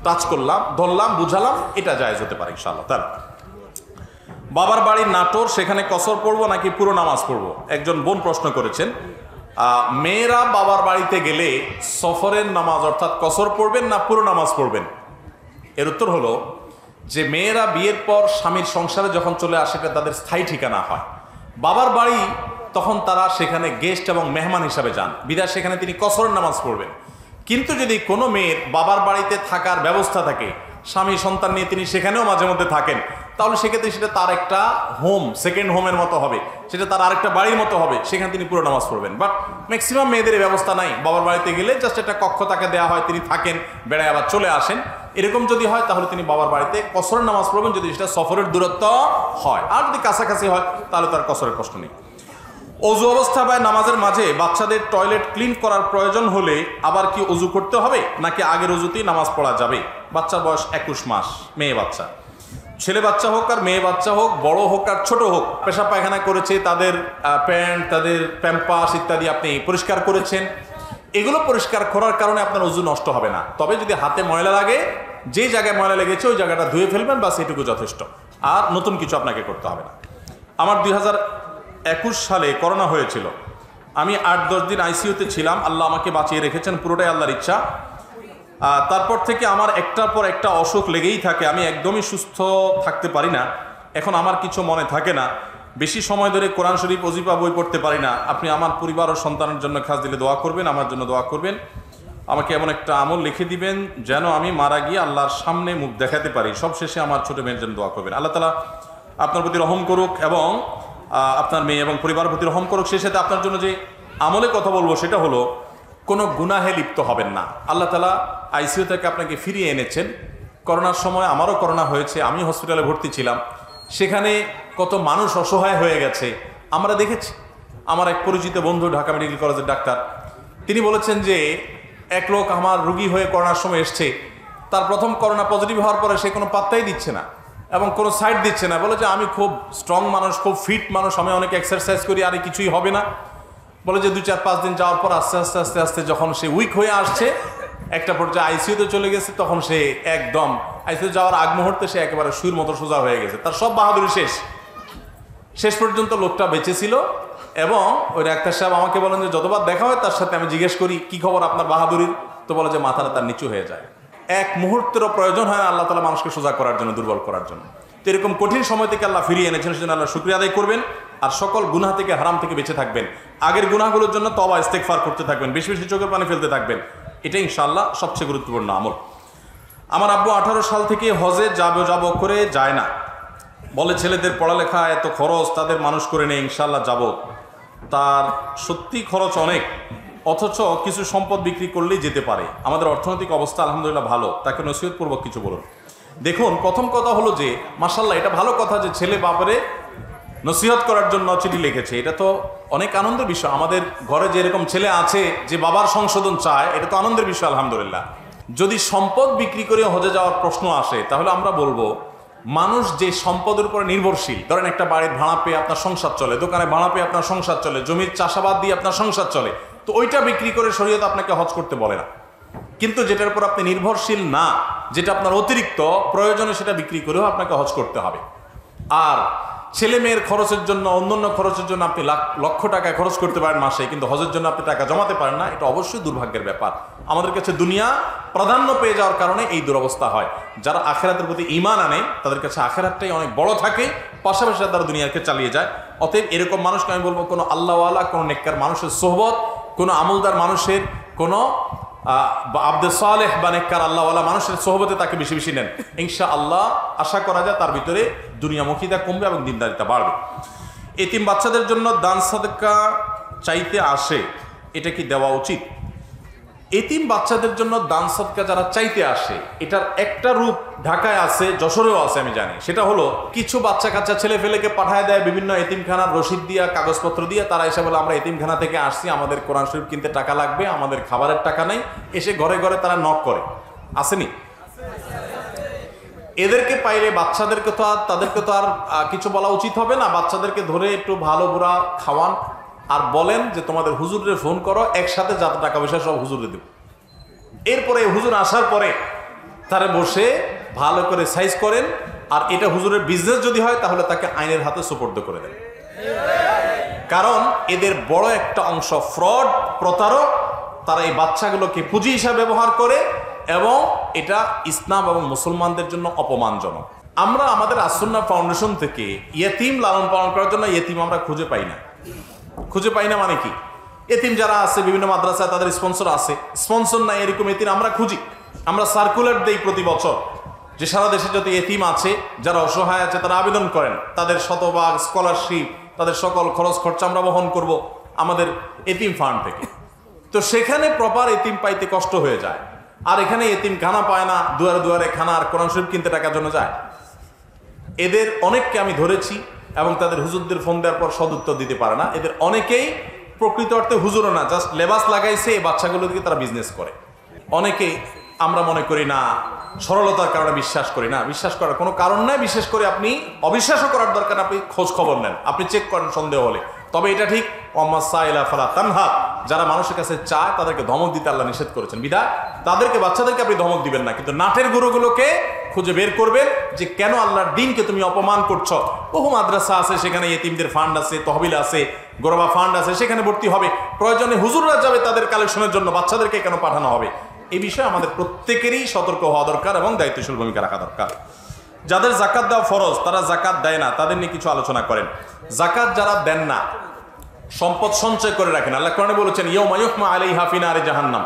A: টাচ করলাম, ধরলাম, বুঝালাম, এটা জায়েজ হতে পারে ইনশাআল্লাহ। তাহলে বাবার বাড়ি নাটোর, সেখানে কসর পড়বো নাকি পুরো নামাজ পড়বো? একজন বোন প্রশ্ন করেছেন, মেয়েরা বাবার বাড়িতে গেলে সফরের নামাজ অর্থাৎ কসর পড়বেন না পুরো নামাজ পড়বেন? এর উত্তর হলো যে মেয়েরা বিয়ের পর স্বামীর সংসারে যখন চলে আসে, এটা তাদের স্থায়ী ঠিকানা হয়। বাবার বাড়ি তখন তারা সেখানে গেস্ট এবং মেহমান হিসাবে যান, বিধায় সেখানে তিনি কসরের নামাজ পড়বেন। কিন্তু যদি কোনো মেয়ের বাবার বাড়িতে থাকার ব্যবস্থা থাকে, স্বামী সন্তান নিয়ে তিনি সেখানেও মাঝে মধ্যে থাকেন, তাহলে সেক্ষেত্রে সেটা তার একটা হোম, সেকেন্ড হোমের মতো হবে, সেটা তার আরেকটা বাড়ির মতো হবে, সেখানে তিনি পুরো নামাজ পড়বেন। বাট ম্যাক্সিমাম মেয়েদের এই ব্যবস্থা নাই, বাবার বাড়িতে গেলে জাস্ট একটা কক্ষ তাকে দেওয়া হয়, তিনি থাকেন, বেড়ায় আবার চলে আসেন। এরকম যদি হয় তাহলে তিনি বাবার বাড়িতে কসরের নামাজ পড়বেন, যদি সেটা সফরের দূরত্ব হয়। আর যদি কাছাকাছি হয় তাহলে তার কসরের কষ্ট নেই। অজু অবস্থা বা নামাজের মাঝে বাচ্চাদের টয়লেট ক্লিন করার প্রয়োজন হলে আবার কি অজু করতে হবে, নাকি আগের অজুতেই নামাজ পড়া যাবে? বাচ্চার বয়স 21 মাস, মেয়ে বাচ্চা। ছেলে বাচ্চা হোক আর মেয়ে বাচ্চা হোক, বড় হোক আর ছোট হোক, পেশাব পায়খানা করেছে, তাদের প্যান্ট, তাদের প্যাম্পাস ইত্যাদি আপনি পরিষ্কার করেছেন, এগুলো পরিষ্কার করার কারণে আপনার অজু নষ্ট হবে না। তবে যদি হাতে ময়লা লাগে, যে জায়গায় ময়লা লেগেছে ওই জায়গাটা ধুয়ে ফেলবেন, বা সেটুকু যথেষ্ট, আর নতুন কিছু আপনাকে করতে হবে না। আমার 2021 সালে করোনা হয়েছিল, আমি 8-10 দিন আইসিইউতে ছিলাম, আল্লাহ আমাকে বাঁচিয়ে রেখেছেন, পুরোটাই আল্লাহর ইচ্ছা। তারপর থেকে আমার একটার পর একটা অসুখ লেগেই থাকে, আমি একদমই সুস্থ থাকতে পারি না। এখন আমার কিছু মনে থাকে না, বেশি সময় ধরে কোরআন শরীফ ওজিফা বই পড়তে পারি না। আপনি আমার পরিবার ও সন্তানের জন্য খাস দিলে দোয়া করবেন, আমার জন্য দোয়া করবেন। আমাকে এমন একটা আমল লিখে দিবেন যেন আমি মারা গিয়ে আল্লাহর সামনে মুখ দেখাতে পারি। সবশেষে আমার ছোট মেয়ের জন্য দোয়া করবেন। আল্লাহ তাআলা আপনার প্রতি রহম করুক এবং আপনার মেয়ে এবং পরিবারের প্রতি রহম করুক। সেই সাথে আপনার জন্য যে আমলে কথা বলবো সেটা হলো, কোনো গুনাহে লিপ্ত হবেন না। আল্লাহ তাআলা আইসিইউ থেকে আপনাকে ফিরিয়ে এনেছেন, করোনার সময় আমারও করোনা হয়েছে, আমি হসপিটালে ভর্তি ছিলাম, সেখানে কত মানুষ অসহায় হয়ে গেছে আমরা দেখেছি। আমার এক পরিচিত বন্ধু ঢাকা মেডিকেল কলেজের ডাক্তার, তিনি বলেছেন যে এক লোক আমার রুগী হয়ে করোনার সময় এসছে, তার প্রথম করোনা পজিটিভ হওয়ার পরে সে কোনো পাত্তাই দিচ্ছে না এবং কোনো সাইড দিচ্ছে না, বলে যে আমি খুব স্ট্রং মানুষ, খুব ফিট মানুষ, আমি অনেক এক্সারসাইজ করি, আর কিছুই হবে না। বলে যে 2-4-5 দিন যাওয়ার পর আস্তে আস্তে আস্তে আস্তে যখন সে উইক হয়ে আসছে, একটা পর্যায়ে আইসিইউতে চলে গেছে, তখন সে একদম আইসিইউ যাওয়ার আগ মুহূর্তে সে একেবারে সুর মতো সোজা হয়ে গেছে, তার সব বাহাদুরি শেষ পর্যন্ত লোকটা বেঁচে ছিল। এবং ওই ডাক্তার সাহেব আমাকে বলেন যে যতবার দেখা হয় তার সাথে আমি জিজ্ঞেস করি কি খবর আপনার বাহাদুরির, তো বলে যে মাথাটা তার নিচু হয়ে যায়। এক মুহূর্তেরও প্রয়োজন হয় না আল্লাহ তাআলা মানুষকে সোজা করার জন্য, দুর্বল করার জন্য। তো এরকম কঠিন সময় থেকে আল্লাহ ফিরিয়ে এনেছেন, সেজন্য আল্লাহ শুকরিয়া আদায় করবেন আর সকল গুনাহ থেকে, হারাম থেকে বেঁচে থাকবেন। আগের গুনাহগুলোর জন্য তওবা ইস্তেগফার করতে থাকবেন, বেশি বেশি চোখের পানি ফেলতে থাকবেন। এটা ইনশাআল্লাহ সবচেয়ে গুরুত্বপূর্ণ আমল। আমার আব্বু 18 সাল থেকে হজে যাব করে যায় না, বলে ছেলেদের পড়ালেখা এত খরচ, তাদের মানুষ করে নেই, ইনশাআল্লাহ যাব। তার সত্যি খরচ অনেক, অথচ কিছু সম্পদ বিক্রি করলেই যেতে পারে। আমাদের অর্থনৈতিক অবস্থা আলহামদুলিল্লাহ ভালো, তাকে নসিহতপূর্বক কিছু বলুন। দেখুন, প্রথম কথা হলো যে মাশাআল্লাহ এটা ভালো কথা যে ছেলে বাপরে নসিহত করার জন্য চিঠি লিখেছে, এটা তো অনেক আনন্দের বিষয়। আমাদের ঘরে যে এরকম ছেলে আছে যে বাবার সংশোধন চায়, এটা তো আনন্দের বিষয় আলহামদুলিল্লাহ। যদি সম্পদ বিক্রি করে হজে যাওয়ার প্রশ্ন আসে, তাহলে আমরা বলবো মানুষ যে সম্পদের উপর নির্ভরশীল, ধরেন একটা বাড়ির ভাড়া পেয়ে আপনার সংসার চলে, দোকানে ভাড়া পেয়ে আপনার সংসার চলে, জমির চাষাবাদ দিয়ে আপনার সংসার চলে, তো ওইটা বিক্রি করে শরীয়ত আপনাকে হজ করতে বলে না। কিন্তু যেটার উপর আপনি নির্ভরশীল না, যেটা আপনার অতিরিক্ত প্রয়োজনে, সেটা বিক্রি করেও আপনাকে হজ করতে হবে। আর ছেলে মেয়ের খরচের জন্য, অন্যান্য খরচের জন্য আপনি লক্ষ টাকা খরচ করতে পারেন মাসে, কিন্তু হজের জন্য আপনি টাকা জমাতে পারেন না, এটা অবশ্যই দুর্ভাগ্যের ব্যাপার। আমাদের কাছে দুনিয়া প্রাধান্য পেয়ে যাওয়ার কারণে এই দুরবস্থা হয়। যারা আখেরাতের প্রতি ঈমান আনে তাদের কাছে আখেরাতটাই অনেক বড় থাকে, পাশাপাশি তারা দুনিয়াকে চালিয়ে যায়। অতএব এরকম মানুষকে আমি বলবো, কোনো আল্লাহওয়ালা, কোনো নেককার মানুষের সোহবত, কোনো আমলদার মানুষের, কোনো আব্দে সালেহ বা নেককার আল্লাহওয়ালা মানুষের সোহবতে তাকে বেশি বেশি নেন। ইনশাআল্লাহ আশা করা যায় তার ভিতরে দুনিয়ামুখিতা কমবে এবং দিনদারিতা বাড়বে। এতিম বাচ্চাদের জন্য দান সাদকা চাইতে আসে, এটা কি দেওয়া উচিত? এতিম বাচ্চাদের জন্য দান সাদকা যারা চাইতে আসে, এটার একটা রূপ ঢাকায় আছে, যশোরেও আছে, আমি জানি। সেটা হলো কিছু বাচ্চা কাচ্চা ছেলে ফেলেকে পাঠায় দেয় বিভিন্ন এতিমখানার রসিদ দিয়া, কাগজপত্র দিয়ে, তারা এসে বলে আমরা এতিমখানা থেকে আসছি, আমাদের কোরআন শরীফ কিনতে টাকা লাগবে, আমাদের খাবারের টাকা নেই। এসে ঘরে ঘরে তারা নক করে, আসেনি? এদেরকে পাইলে বাচ্চাদেরকে তো আর, তাদেরকে তো আর কিছু বলা উচিত হবে না। বাচ্চাদেরকে ধরে একটু ভালো বুড়া খাওয়ান আর বলেন যে তোমাদের হুজুরে ফোন করো, একসাথে যত টাকা পয়সা সব হুজুরে দেব। এরপরে হুজুর আসার পরে তারা বসে ভালো করে সাইজ করেন, আর এটা হুজুরের বিজনেস যদি হয় তাহলে তাকে আইনের হাতে সুপর্দ করে দেন। কারণ এদের বড় একটা অংশ ফ্রড, প্রতারক। তারা এই বাচ্চাগুলোকে পুঁজি হিসাবে ব্যবহার করে এবং এটা ইসলাম এবং মুসলমানদের জন্য অপমানজনক। আমরা আমাদের আসুন্নাহ ফাউন্ডেশন থেকে ইয়েতিম লালন পালন করার জন্য ইয়েতিম আমরা খুঁজে পাই না। খুঁজে পাই না মানে কি? এতিম যারা আছে বিভিন্ন মাদ্রাসায় তাদের স্পন্সর আছে, স্পন্সর নাই এরকম এতিম আমরা খুঁজি। আমরা সার্কুলার দেই প্রতি বছর যে সারা দেশে যত এতিম আছে, যারা অসহায় আছে, তারা আবেদন করেন, তাদের শতভাগ স্কলারশিপ, তাদের সকল খরচ খরচা আমরা বহন করব আমাদের এতিম ফান্ড থেকে। তো সেখানে প্রপার এতিম পাইতে কষ্ট হয়ে যায়, আর এখানে এতিম খানা পায় না, দুয়ারে দুয়ারে খানা আর কোরআন শরীফ কিনতে টাকার জন্য যায়। এদের অনেককে আমি ধরেছি এবং তাদের হুজুরদের ফোন দেওয়ার পর সদুত্তর দিতে পারে না। এদের অনেকেই প্রকৃত অর্থে হুজুরও না, জাস্ট লেবাস লাগাইছে, এই বাচ্চাগুলো দিকে তারা বিজনেস করে। অনেকেই আমরা মনে করি না, সরলতার কারণে বিশ্বাস করি না। বিশ্বাস করার কোনো কারণ নাই। বিশেষ করে আপনি অবিশ্বাসও করার দরকার, আপনি খোঁজ খবর নেন, আপনি চেক করেন সন্দেহ হলে। তবে এটা ঠিক, যারা মানুষের কাছে চায় তাদেরকে ধমক দিতে আল্লাহ নিষেধ করেছেন, বিধায় তাদেরকে, বাচ্চাদেরকে আপনি ধমক দিবেন না, কিন্তু নাটের গুরুগুলোকে খুঁজে বের করবেন যে কেন আল্লাহর দ্বীনকে তুমি অপমান করছো। বহু মাদ্রাসা আছে, সেখানে এতিমদের ফান্ড আছে, তহবিল আছে, গোরবা ফান্ড আছে, সেখানে ভর্তি হবে। প্রয়োজনে হুজুররা যাবে তাদের কালেকশনের জন্য, বাচ্চাদেরকে কেন পাঠানো হবে? এই বিষয়ে আমাদের প্রত্যেকেরই সতর্ক হওয়া দরকার এবং দায়িত্বশীল ভূমিকা রাখা দরকার। যাদের জাকাত দেওয়া ফরজ, তারা জাকাত দেয় না, তাদের নিয়ে কিছু আলোচনা করেন। জাকাত যারা দেন না, সম্পদ সঞ্চয় করে রাখেন, আল্লাহ কোরআনে বলেছেন ইয়াউমা ইউহমা আলাইহা ফি নারি জাহান্নাম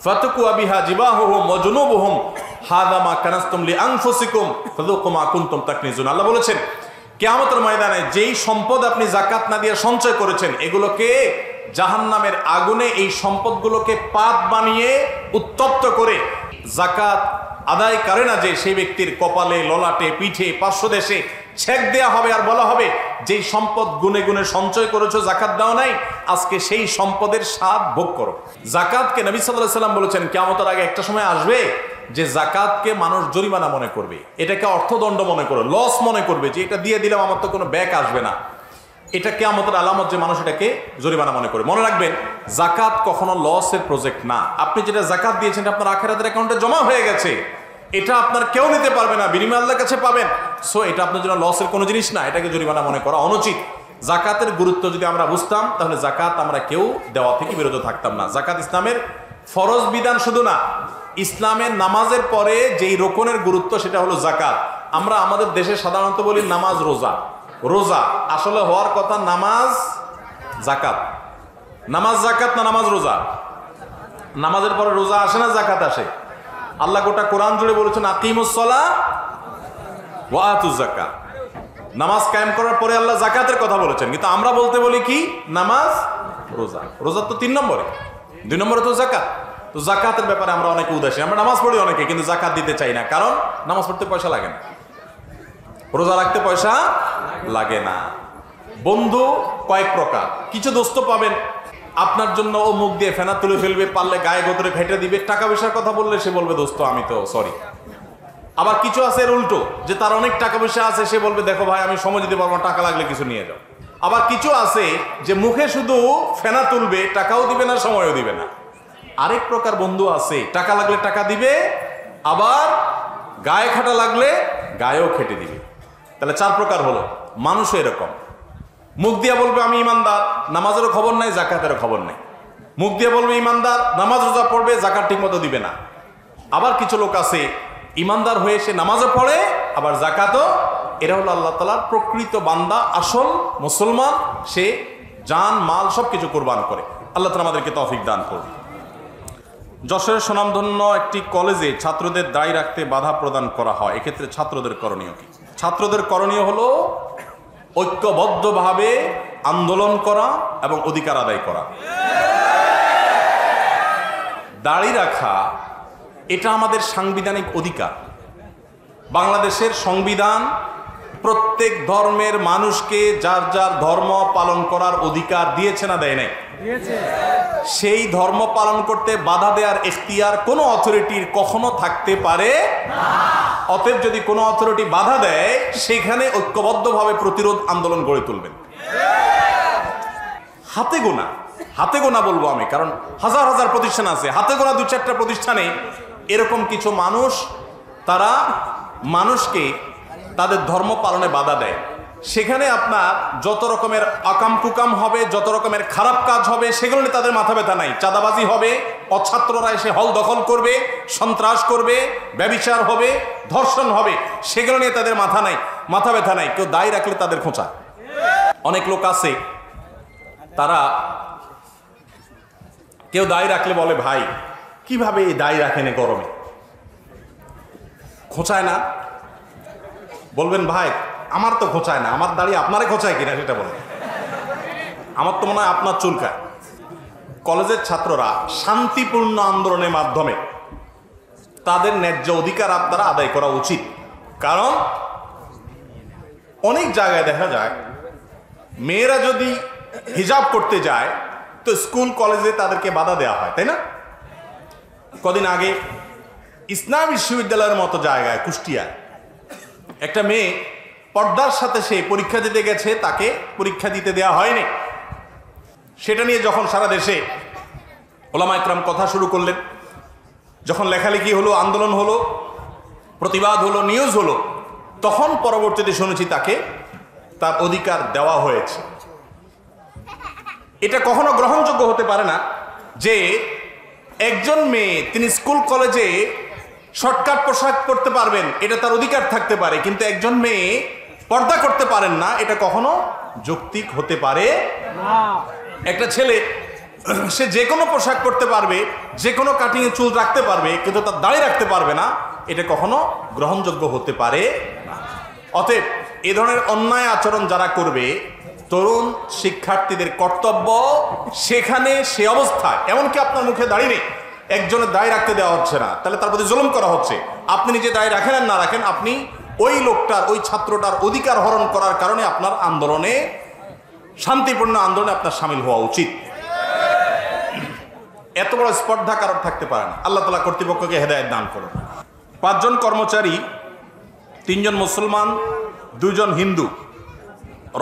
A: ফাতাকু বিহা জিবাহুহুম ওয়া জুনুবুহুম হাযা মা কানাসতুম লিআনফুসিকুম ফাযুকু মা কুনতুম তাকনিজুন। আল্লাহ বলেছেন কিয়ামতের ময়দানে যেই সম্পদ আপনি জাকাত না দিয়ে সঞ্চয় করেছেন, এগুলোকে জাহান্নামের আগুনে, এই সম্পদগুলোকে পাত বানিয়ে উত্তপ্ত করে জাকাত আদায় করে না, যে সেই ব্যক্তির কপালে, ললাটে, পিঠে, পার্শ্বদেশে ছেক দেয়া হবে আর বলা হবে যেই সম্পদ গুনে গুনে সঞ্চয় করেছো, জাকাত দাও নাই, আজকে সেই সম্পদের স্বাদ ভোগ করো। জাকাতকে নবী সাল্লাল্লাহু আলাইহি ওয়াসাল্লাম বলেছেন কিয়ামতের আগে একটা সময় আসবে যে জাকাতকে মানুষ জরিমানা মনে করবে, এটাকে অর্থদণ্ড মনে করবে, লস মনে করবে, যে এটা দিয়ে দিলাম আমার তো কোনো ব্যাক আসবে না। এটা কিয়ামতের আলামত যে মানুষ এটাকে জরিমানা মনে করে। মনে রাখবেন, জাকাত কখনো লসের প্রজেক্ট না। আপনি যেটা জাকাত দিয়েছেন আপনার আখিরাতের অ্যাকাউন্টে জমা হয়ে গেছে, এটা আপনার কেউ নিতে পারবে না, বিনিময় আল্লাহর কাছে পাবেন। সো এটা আপনার জন্য লসের কোনো জিনিস না, এটাকে জরিমানা মনে করা অনুচিত। জাকাতের গুরুত্ব যদি আমরা বুঝতাম তাহলে জাকাত আমরা কেউ দেওয়া থেকে বিরত থাকতাম না। জাকাত ইসলামের ফরজ বিধান শুধু না, ইসলামের নামাজের পরে যেই রোকনের গুরুত্ব সেটা হলো জাকাত। আমরা আমাদের দেশে সাধারণত বলি নামাজ, রোজা। রোজা আসলে হওয়ার কথা নামাজ, জাকাত। নামাজ জাকাত না নামাজ রোজা? নামাজের পরে রোজা আসে না জাকাত আসে? আল্লাহ গোটা কোরআন জুড়ে বলেছেন আকিমুস সালাহ ওয়া আতুজ যাকাত। নামাজ কায়েম করার পরে আল্লাহ জাকাতের কথা বলেছেন, কিন্তু আমরা বলতে বলি কি নামাজ, রোজা। রোজা তো 3 নম্বরে, 2 নম্বরে তো জাকাত। তো জাকাতের ব্যাপারে আমরা অনেকে উদাসীন। আমরা নামাজ পড়ি অনেকে, কিন্তু জাকাত দিতে চাই না, কারণ নামাজ পড়তে পয়সা লাগে না, রোজা রাখতে পয়সা লাগে না। বন্ধু কয়েক প্রকার। কিছু দোস্ত পাবেন আপনার জন্য ও মুখ দিয়ে ফেনা তুলে ফেলবে, পারলে গায়ে গোতরে ফেটে দিবে, টাকা পয়সার কথা বললে সে বলবে দোস্ত আমি তো সরি। আবার কিছু আছে এর উল্টো, যে তার অনেক টাকা পয়সা আছে, সে বলবে দেখো ভাই আমি সময় দিতে পারবো না, টাকা লাগলে কিছু নিয়ে যাও। আবার কিছু আছে যে মুখে শুধু ফেনা তুলবে, টাকাও দিবে না, সময়ও দিবে না। আরেক প্রকার বন্ধু আছে, টাকা লাগলে টাকা দিবে, আবার গায়ে খাটা লাগলে গায়েও খেটে দিবে। তাহলে 4 প্রকার হলো। মানুষও এরকম, মুখ দিয়ে বলবে আমি ইমানদার, নামাজেরও খবর নাই, জাকাতেরও খবর নাই। মুখ দিয়ে বলবে ইমানদার, নামাজ রোজা পড়বে, জাকাত ঠিক মতো দিবে না। আবার কিছু লোক আছে ইমানদার হয়ে সে নামাজও পড়ে আবার জাকাতও। এরা হলো আল্লাহ তাআলার প্রকৃত বান্দা, আসল মুসলমান। সে জান মাল সবকিছু কোরবান করে। আল্লাহ তাআলা আমাদেরকে তৌফিক দান করুন। যশোরের সুনামধন্য একটি কলেজে ছাত্রদের দায় রাখতে বাধা প্রদান করা হয়, এক্ষেত্রে ছাত্রদের করণীয় কি? ছাত্রদের করণীয় হলো ঐক্যবদ্ধভাবে আন্দোলন করা এবং অধিকার আদায় করা। দাড়ি রাখা এটা আমাদের সাংবিধানিক অধিকার। বাংলাদেশের সংবিধান প্রত্যেক ধর্মের মানুষকে যার যার ধর্ম পালন করার অধিকার দিয়েছে না দেয় নাই? সেই ধর্ম পালন করতে বাধা দেওয়ার এখতিয়ার কোনো অথরিটির কখনো থাকতে পারে না। অতএব যদি কোনো অথরিটি বাধা দেয়, সেখানে ঐক্যবদ্ধভাবে প্রতিরোধ আন্দোলন গড়ে তুলবেন। হাতে গোনা বলবো আমি, কারণ হাজার হাজার প্রতিষ্ঠান আছে, হাতে গোনা 2-4টা প্রতিষ্ঠানে এরকম কিছু মানুষ, তারা মানুষকে তাদের ধর্ম পালনে বাধা দেয়। সেখানে আপনার যত রকমের আকাম কুকাম হবে, যত রকমের খারাপ কাজ হবে, সেগুলো নিয়ে তাদের মাথা ব্যথা নাই। চাঁদাবাজি হবে, অছাত্ররা এসে হল দখল করবে, সন্ত্রাস করবে, ব্যভিচার হবে, ধর্ষণ হবে, সেগুলো নিয়ে তাদের মাথা ব্যথা নাই। কেউ দায় রাখলে তাদের খোঁচা। অনেক লোক আছে তারা কেউ দায় রাখলে বলে ভাই কিভাবে এই দায় রাখেন গরমে, খোঁচায় না? বলবেন ভাই আমার তো খোঁচায় না, আমার দাড়ি আপনারে খোঁচায় কিনা সেটা বলেন। আমার তো মনে হয় আপনার চুলকায়। কলেজের ছাত্ররা শান্তিপূর্ণ আন্দোলনের মাধ্যমে তাদের ন্যায্য অধিকার আপনারা আদায় করা উচিত। কারণ অনেক জায়গায় দেখা যায় মেয়েরা যদি হিজাব করতে যায় তো স্কুল কলেজে তাদেরকে বাধা দেওয়া হয়, তাই না? কদিন আগে ইসলাম বিশ্ববিদ্যালয়ের মতো জায়গায় কুষ্টিয়ায় একটা মেয়ে পর্দার সাথে সে পরীক্ষা দিতে গেছে, তাকে পরীক্ষা দিতে দেওয়া হয়নি। সেটা নিয়ে যখন সারা দেশে ওলামা ইকরাম কথা শুরু করলেন, যখন লেখালেখি হলো, আন্দোলন হলো, প্রতিবাদ হলো, নিউজ হলো, তখন পরবর্তীতে শুনেছি তাকে তার অধিকার দেওয়া হয়েছে। এটা কখনো গ্রহণযোগ্য হতে পারে না যে একজন মেয়ে তিনি স্কুল কলেজে শর্টকাট পোশাক পরতে পারবেন, এটা তার অধিকার থাকতে পারে, কিন্তু একজন মেয়ে পর্দা করতে পারেন না, এটা কখনো যৌক্তিক হতে পারে না। একটা ছেলে সে যে কোনো পোশাক পরতে পারবে, যে কোনো কাটিংয়ে চুল রাখতে পারবে, কিন্তু তার দাড়ি রাখতে পারবে না, এটা কখনো গ্রহণযোগ্য হতে পারে না। অতএব এ ধরনের অন্যায় আচরণ যারা করবে, তরুণ শিক্ষার্থীদের কর্তব্য সেখানে সে অবস্থায়, এমনকি আপনার মুখে দাড়ি নেই, একজনের দায় রাখতে দেওয়া হচ্ছে না, তাহলে তার প্রতি জুলুম করা হচ্ছে। আপনি নিজে দায় রাখেন আর না রাখেন, আপনি ওই লোকটার, ওই ছাত্রটার অধিকার হরণ করার কারণে আপনার আন্দোলনে, শান্তিপূর্ণ আন্দোলনে আপনার সামিল হওয়া উচিত। এত বড় স্পর্ধা কারোর থাকতে পারে না। আল্লাহ তাআলা কর্তৃপক্ষকে হেদায়েত দান করুন। 5 জন কর্মচারী, 3 জন মুসলমান, 2 জন হিন্দু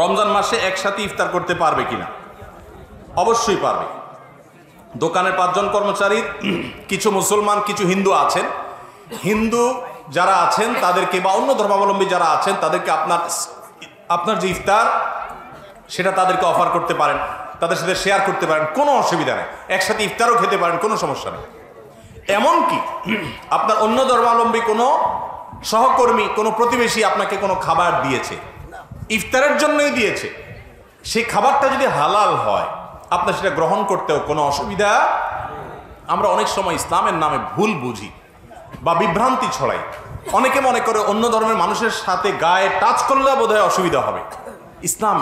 A: রমজান মাসে একসাথে ইফতার করতে পারবে কিনা? অবশ্যই পারবে। দোকানের 5 জন কর্মচারী, কিছু মুসলমান কিছু হিন্দু আছেন। হিন্দু যারা আছেন তাদেরকে, বা অন্য ধর্মাবলম্বী যারা আছেন তাদেরকে আপনার যে ইফতার সেটা তাদেরকে অফার করতে পারেন, তাদের সাথে শেয়ার করতে পারেন, কোনো অসুবিধা নেই। একসাথে ইফতারও খেতে পারেন, কোনো সমস্যা নেই। এমনকি আপনার অন্য ধর্মাবলম্বী কোনো সহকর্মী, কোনো প্রতিবেশী আপনাকে কোনো খাবার দিয়েছে, ইফতারের জন্যই দিয়েছে, সেই খাবারটা যদি হালাল হয় আপনার সেটা গ্রহণ করতেও কোনো অসুবিধা। আমরা অনেক সময় ইসলামের নামে ভুল বুঝি বা বিভ্রান্তি ছড়াই। অনেকে মনে করে অন্য ধর্মের মানুষের সাথে গায়ে টাচ করলে বোধহয় অসুবিধা হবে। ইসলাম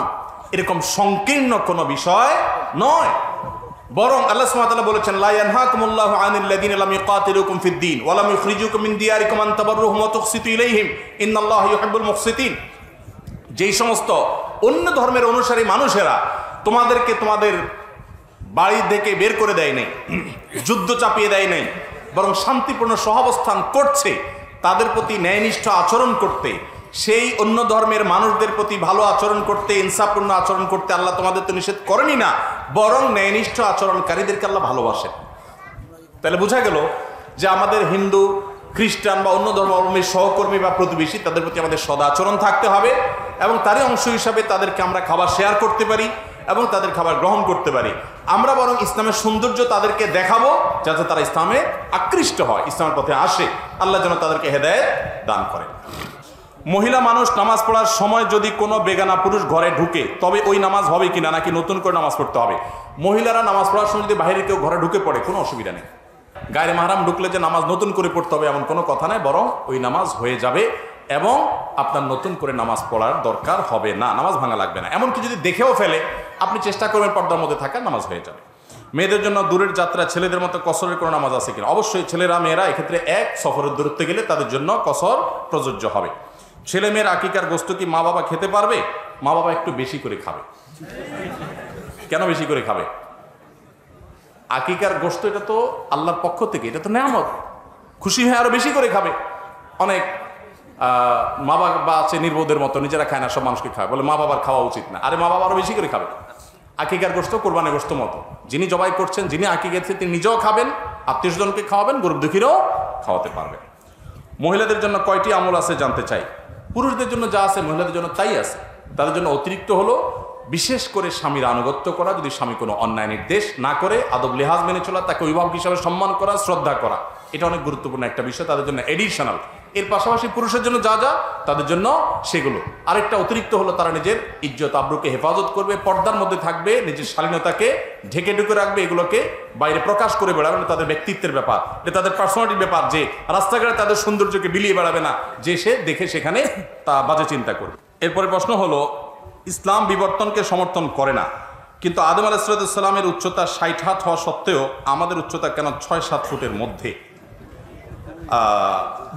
A: এরকম সংকীর্ণ কোনো বিষয় নয়, বরং আল্লাহ সুবহানাহু ওয়া তাআলা বলেছেন, লা ইয়ানহাকুমুল্লাহু আনিল লাযিনা লাম ইউকাতিলুকুম ফিদ-দীন ওয়া লাম ইখরিজুকুম মিন দিয়ারিকুম আন তাবাররুহুম ওয়া তুকসিতু ইলাইহিম ইন্নাল্লাহা ইউহিব্বুল মুকসিতিন। যেই সমস্ত অন্য ধর্মের অনুসারী মানুষেরা তোমাদেরকে তোমাদের বাড়ি থেকে বের করে দেয় নাই, যুদ্ধ চাপিয়ে দেয় নাই, বরং শান্তিপূর্ণ সহাবস্থান করছে, তাদের প্রতি ন্যায়নিষ্ঠ আচরণ করতে, সেই অন্য ধর্মের মানুষদের প্রতি ভালো আচরণ করতে, ইনসাফপূর্ণ আচরণ করতে আল্লাহ তোমাদের তো নিষেধ করেনি না, বরং ন্যায়নিষ্ঠ আচরণকারীদেরকে আল্লাহ ভালোবাসেন। তাহলে বোঝা গেল যে আমাদের হিন্দু, খ্রিস্টান বা অন্য ধর্মাবলম্বীর সহকর্মী বা প্রতিবেশী, তাদের প্রতি আমাদের সদাচরণ থাকতে হবে এবং তারই অংশ হিসাবে তাদেরকে আমরা খাবার শেয়ার করতে পারি এবং তাদের খাবার গ্রহণ করতে পারি। আমরা বরং ইসলামের সৌন্দর্য তাদেরকে দেখাবো যাতে তারা ইসলামে আকৃষ্ট হয়, ইসলামের পথে আসে। আল্লাহ যেন তাদেরকে হেদায়েত দান করে। মহিলা মানুষ নামাজ পড়ার সময় যদি কোনো বেগানা পুরুষ ঘরে ঢুকে তবে ওই নামাজ হবে কিনা, নাকি নতুন করে নামাজ পড়তে হবে? মহিলারা নামাজ পড়ার সময় যদি বাইরে কেউ ঘরে ঢুকে পড়ে কোনো অসুবিধা নেই। গায়ে মাহরাম ঢুকলে যে নামাজ নতুন করে পড়তে হবে এমন কোনো কথা নাই, বরং ওই নামাজ হয়ে যাবে এবং আপনার নতুন করে নামাজ পড়ার দরকার হবে না, নামাজ ভাঙা লাগবে না। এমনকি যদি দেখেও ফেলে আপনি চেষ্টা করবেন পর্দার মধ্যে থাকার, নামাজ হয়ে যাবে। মেয়েদের জন্য দূরের যাত্রা ছেলেদের মতো কসরের কোনো নামাজ আছে কিনা? অবশ্যই ছেলেরা মেয়েরা এক্ষেত্রে এক সফরের দূরত্বে গেলে তাদের জন্য কসর প্রযোজ্য হবে। ছেলে মেয়ের আকিকার গোশত কি মা বাবা খেতে পারবে? মা বাবা একটু বেশি করে খাবে। কেন বেশি করে খাবে? আকিকার গোশত এটা তো আল্লাহর পক্ষ থেকে, এটা তো নেয়ামত, খুশি হয়ে আরো বেশি করে খাবে। অনেক মা বাবা আছে নির্বোধের মতো, নিজেরা খায় না, সব মানুষকে খায়, বলে মা বাবার খাওয়া উচিত না। আরে মা বাবা আরো বেশি করে খাবে। আকিকার গোশত কোরবানের গোশত মতো, যিনি জবাই করছেন, যিনি আকিকা দিচ্ছেন, তিনি নিজেও খাবেন, আত্মীয় স্বজনকে খাওয়াবেন, গরিব দুঃখীরও খাওয়াতে পারবেন। মহিলাদের জন্য কয়টি আমল আছে জানতে চাই। পুরুষদের জন্য যা আছে মহিলাদের জন্য তাই আছে। তাদের জন্য অতিরিক্ত হলো বিশেষ করে স্বামীর আনুগত্য করা, যদি স্বামী কোনো অন্যায় নির্দেশ না করে আদব লেহাজ মেনে চলা, তাকে অভিভাবক হিসাবে সম্মান করা, শ্রদ্ধা করা, এটা অনেক গুরুত্বপূর্ণ একটা বিষয় তাদের জন্য, এডিশনাল। এর পাশাপাশি পুরুষের জন্য যা যা তাদের জন্য সেগুলো। আরেকটা অতিরিক্ত হলো তারা নিজের ইজ্জত আবরুকে হেফাজত করবে, পর্দার মধ্যে থাকবে, নিজের শালীনতাকে ঢেকে ঢুকে রাখবে, এগুলোকে বাইরে প্রকাশ করে বেড়াবে না। তাদের ব্যক্তিত্বের ব্যাপার, এটা তাদের পার্সোনালিটির ব্যাপার, যে রাস্তাঘাটে তাদের সৌন্দর্যকে বিলিয়ে বেড়াবে না, যে সে দেখে সেখানে তা বাজে চিন্তা করবে। এরপরে প্রশ্ন হলো, ইসলাম বিবর্তনকে সমর্থন করে না, কিন্তু আদম আলাইহিস সালামের উচ্চতা 60 হাত হওয়া সত্ত্বেও আমাদের উচ্চতা কেন 6-7 ফুটের মধ্যে?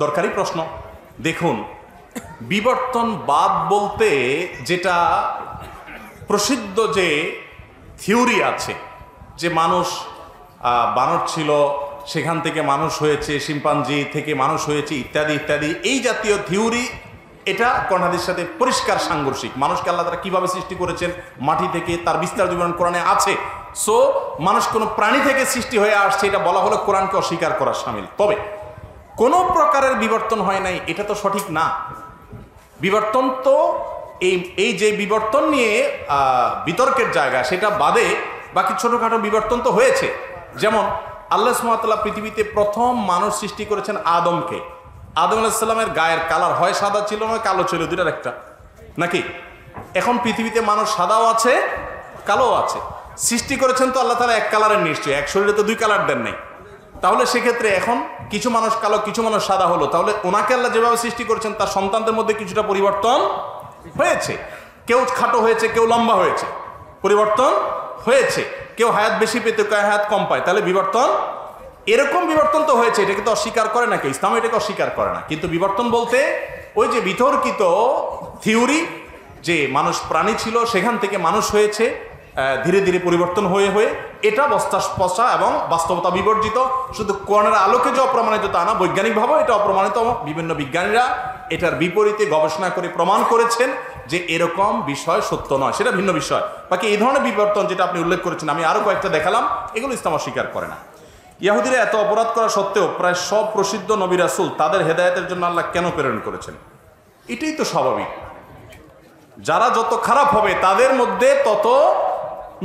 A: দরকারি প্রশ্ন। দেখুন, বিবর্তনবাদ বলতে যেটা প্রসিদ্ধ যে থিওরি আছে, যে মানুষ বানর ছিল, সেখান থেকে মানুষ হয়েছে, শিম্পাঞ্জি থেকে মানুষ হয়েছে, ইত্যাদি ইত্যাদি, এই জাতীয় থিওরি, এটা কোরআন হাদিসের সাথে পরিষ্কার সাংঘর্ষিক। মানুষকে আল্লাহ তাআলা কিভাবে সৃষ্টি করেছেন মাটি থেকে, তার বিস্তারিত বিবরণ কোরআনে আছে। সো মানুষ কোনো প্রাণী থেকে সৃষ্টি হয়ে আসছে, এটা বলা হলো কোরআনকে অস্বীকার করার শামিল। তবে কোনো প্রকারের বিবর্তন হয় নাই, এটা তো সঠিক না। বিবর্তন তো এই যে বিবর্তন নিয়ে বিতর্কের জায়গা, সেটা বাদে বাকি ছোটখাটো বিবর্তন তো হয়েছে। যেমন আল্লাহ সুবহানাহু ওয়া তাআলা পৃথিবীতে প্রথম মানুষ সৃষ্টি করেছেন আদমকে। আদম আলাইহিস সালামের গায়ের কালার হয় সাদা ছিল না কালো ছিল, দুইটার একটা নাকি? এখন পৃথিবীতে মানুষ সাদাও আছে, কালোও আছে। সৃষ্টি করেছেন তো আল্লাহ তাআলা এক কালারের, নিশ্চয়ই এক শরীরে তো দুই কালার দেন নাই। তাহলে সেক্ষেত্রে এখন কিছু মানুষ কালো, কিছু মানুষ সাদা হলো, তাহলে ওনাকে আল্লাহ যেভাবে সৃষ্টি করেছেন তার সন্তানদের মধ্যে কিছুটা পরিবর্তন হয়েছে। কেউ খাটো হয়েছে, কেউ লম্বা হয়েছে, পরিবর্তন হয়েছে। কেউ হায়াত বেশি পেতে, কেউ হায়াত কম পায়, তাহলে বিবর্তন এরকম বিবর্তন তো হয়েছে, এটাকে তো অস্বীকার করে না কেউ, ইসলাম এটাকে অস্বীকার করে না। কিন্তু বিবর্তন বলতে ওই যে বিতর্কিত থিওরি যে মানুষ প্রাণী ছিল, সেখান থেকে মানুষ হয়েছে ধীরে ধীরে পরিবর্তন হয়ে হয়ে, এটা বস্তাস্পর্শা এবং বাস্তবতা বিবর্জিত। শুধু কোরআনের আলোকে যে অপ্রমাণিত তা না, বৈজ্ঞানিকভাবে এটা অপ্রমাণিত। বিভিন্ন বিজ্ঞানীরা এটার বিপরীতে গবেষণা করে প্রমাণ করেছেন যে এরকম বিষয় সত্য নয়, সেটা ভিন্ন বিষয়। বাকি এই ধরনের বিবর্তন যেটা আপনি উল্লেখ করেছেন, আমি আরো কয়েকটা দেখালাম, এগুলো ইসলাম অস্বীকার করে না। ইহুদিরা এত অপরাধ করা সত্ত্বেও প্রায় সব প্রসিদ্ধ নবী রাসূল তাদের হেদায়েতের জন্য আল্লাহ কেন প্রেরণ করেছেন? এটাই তো স্বাভাবিক। যারা যত খারাপ হবে তাদের মধ্যে তত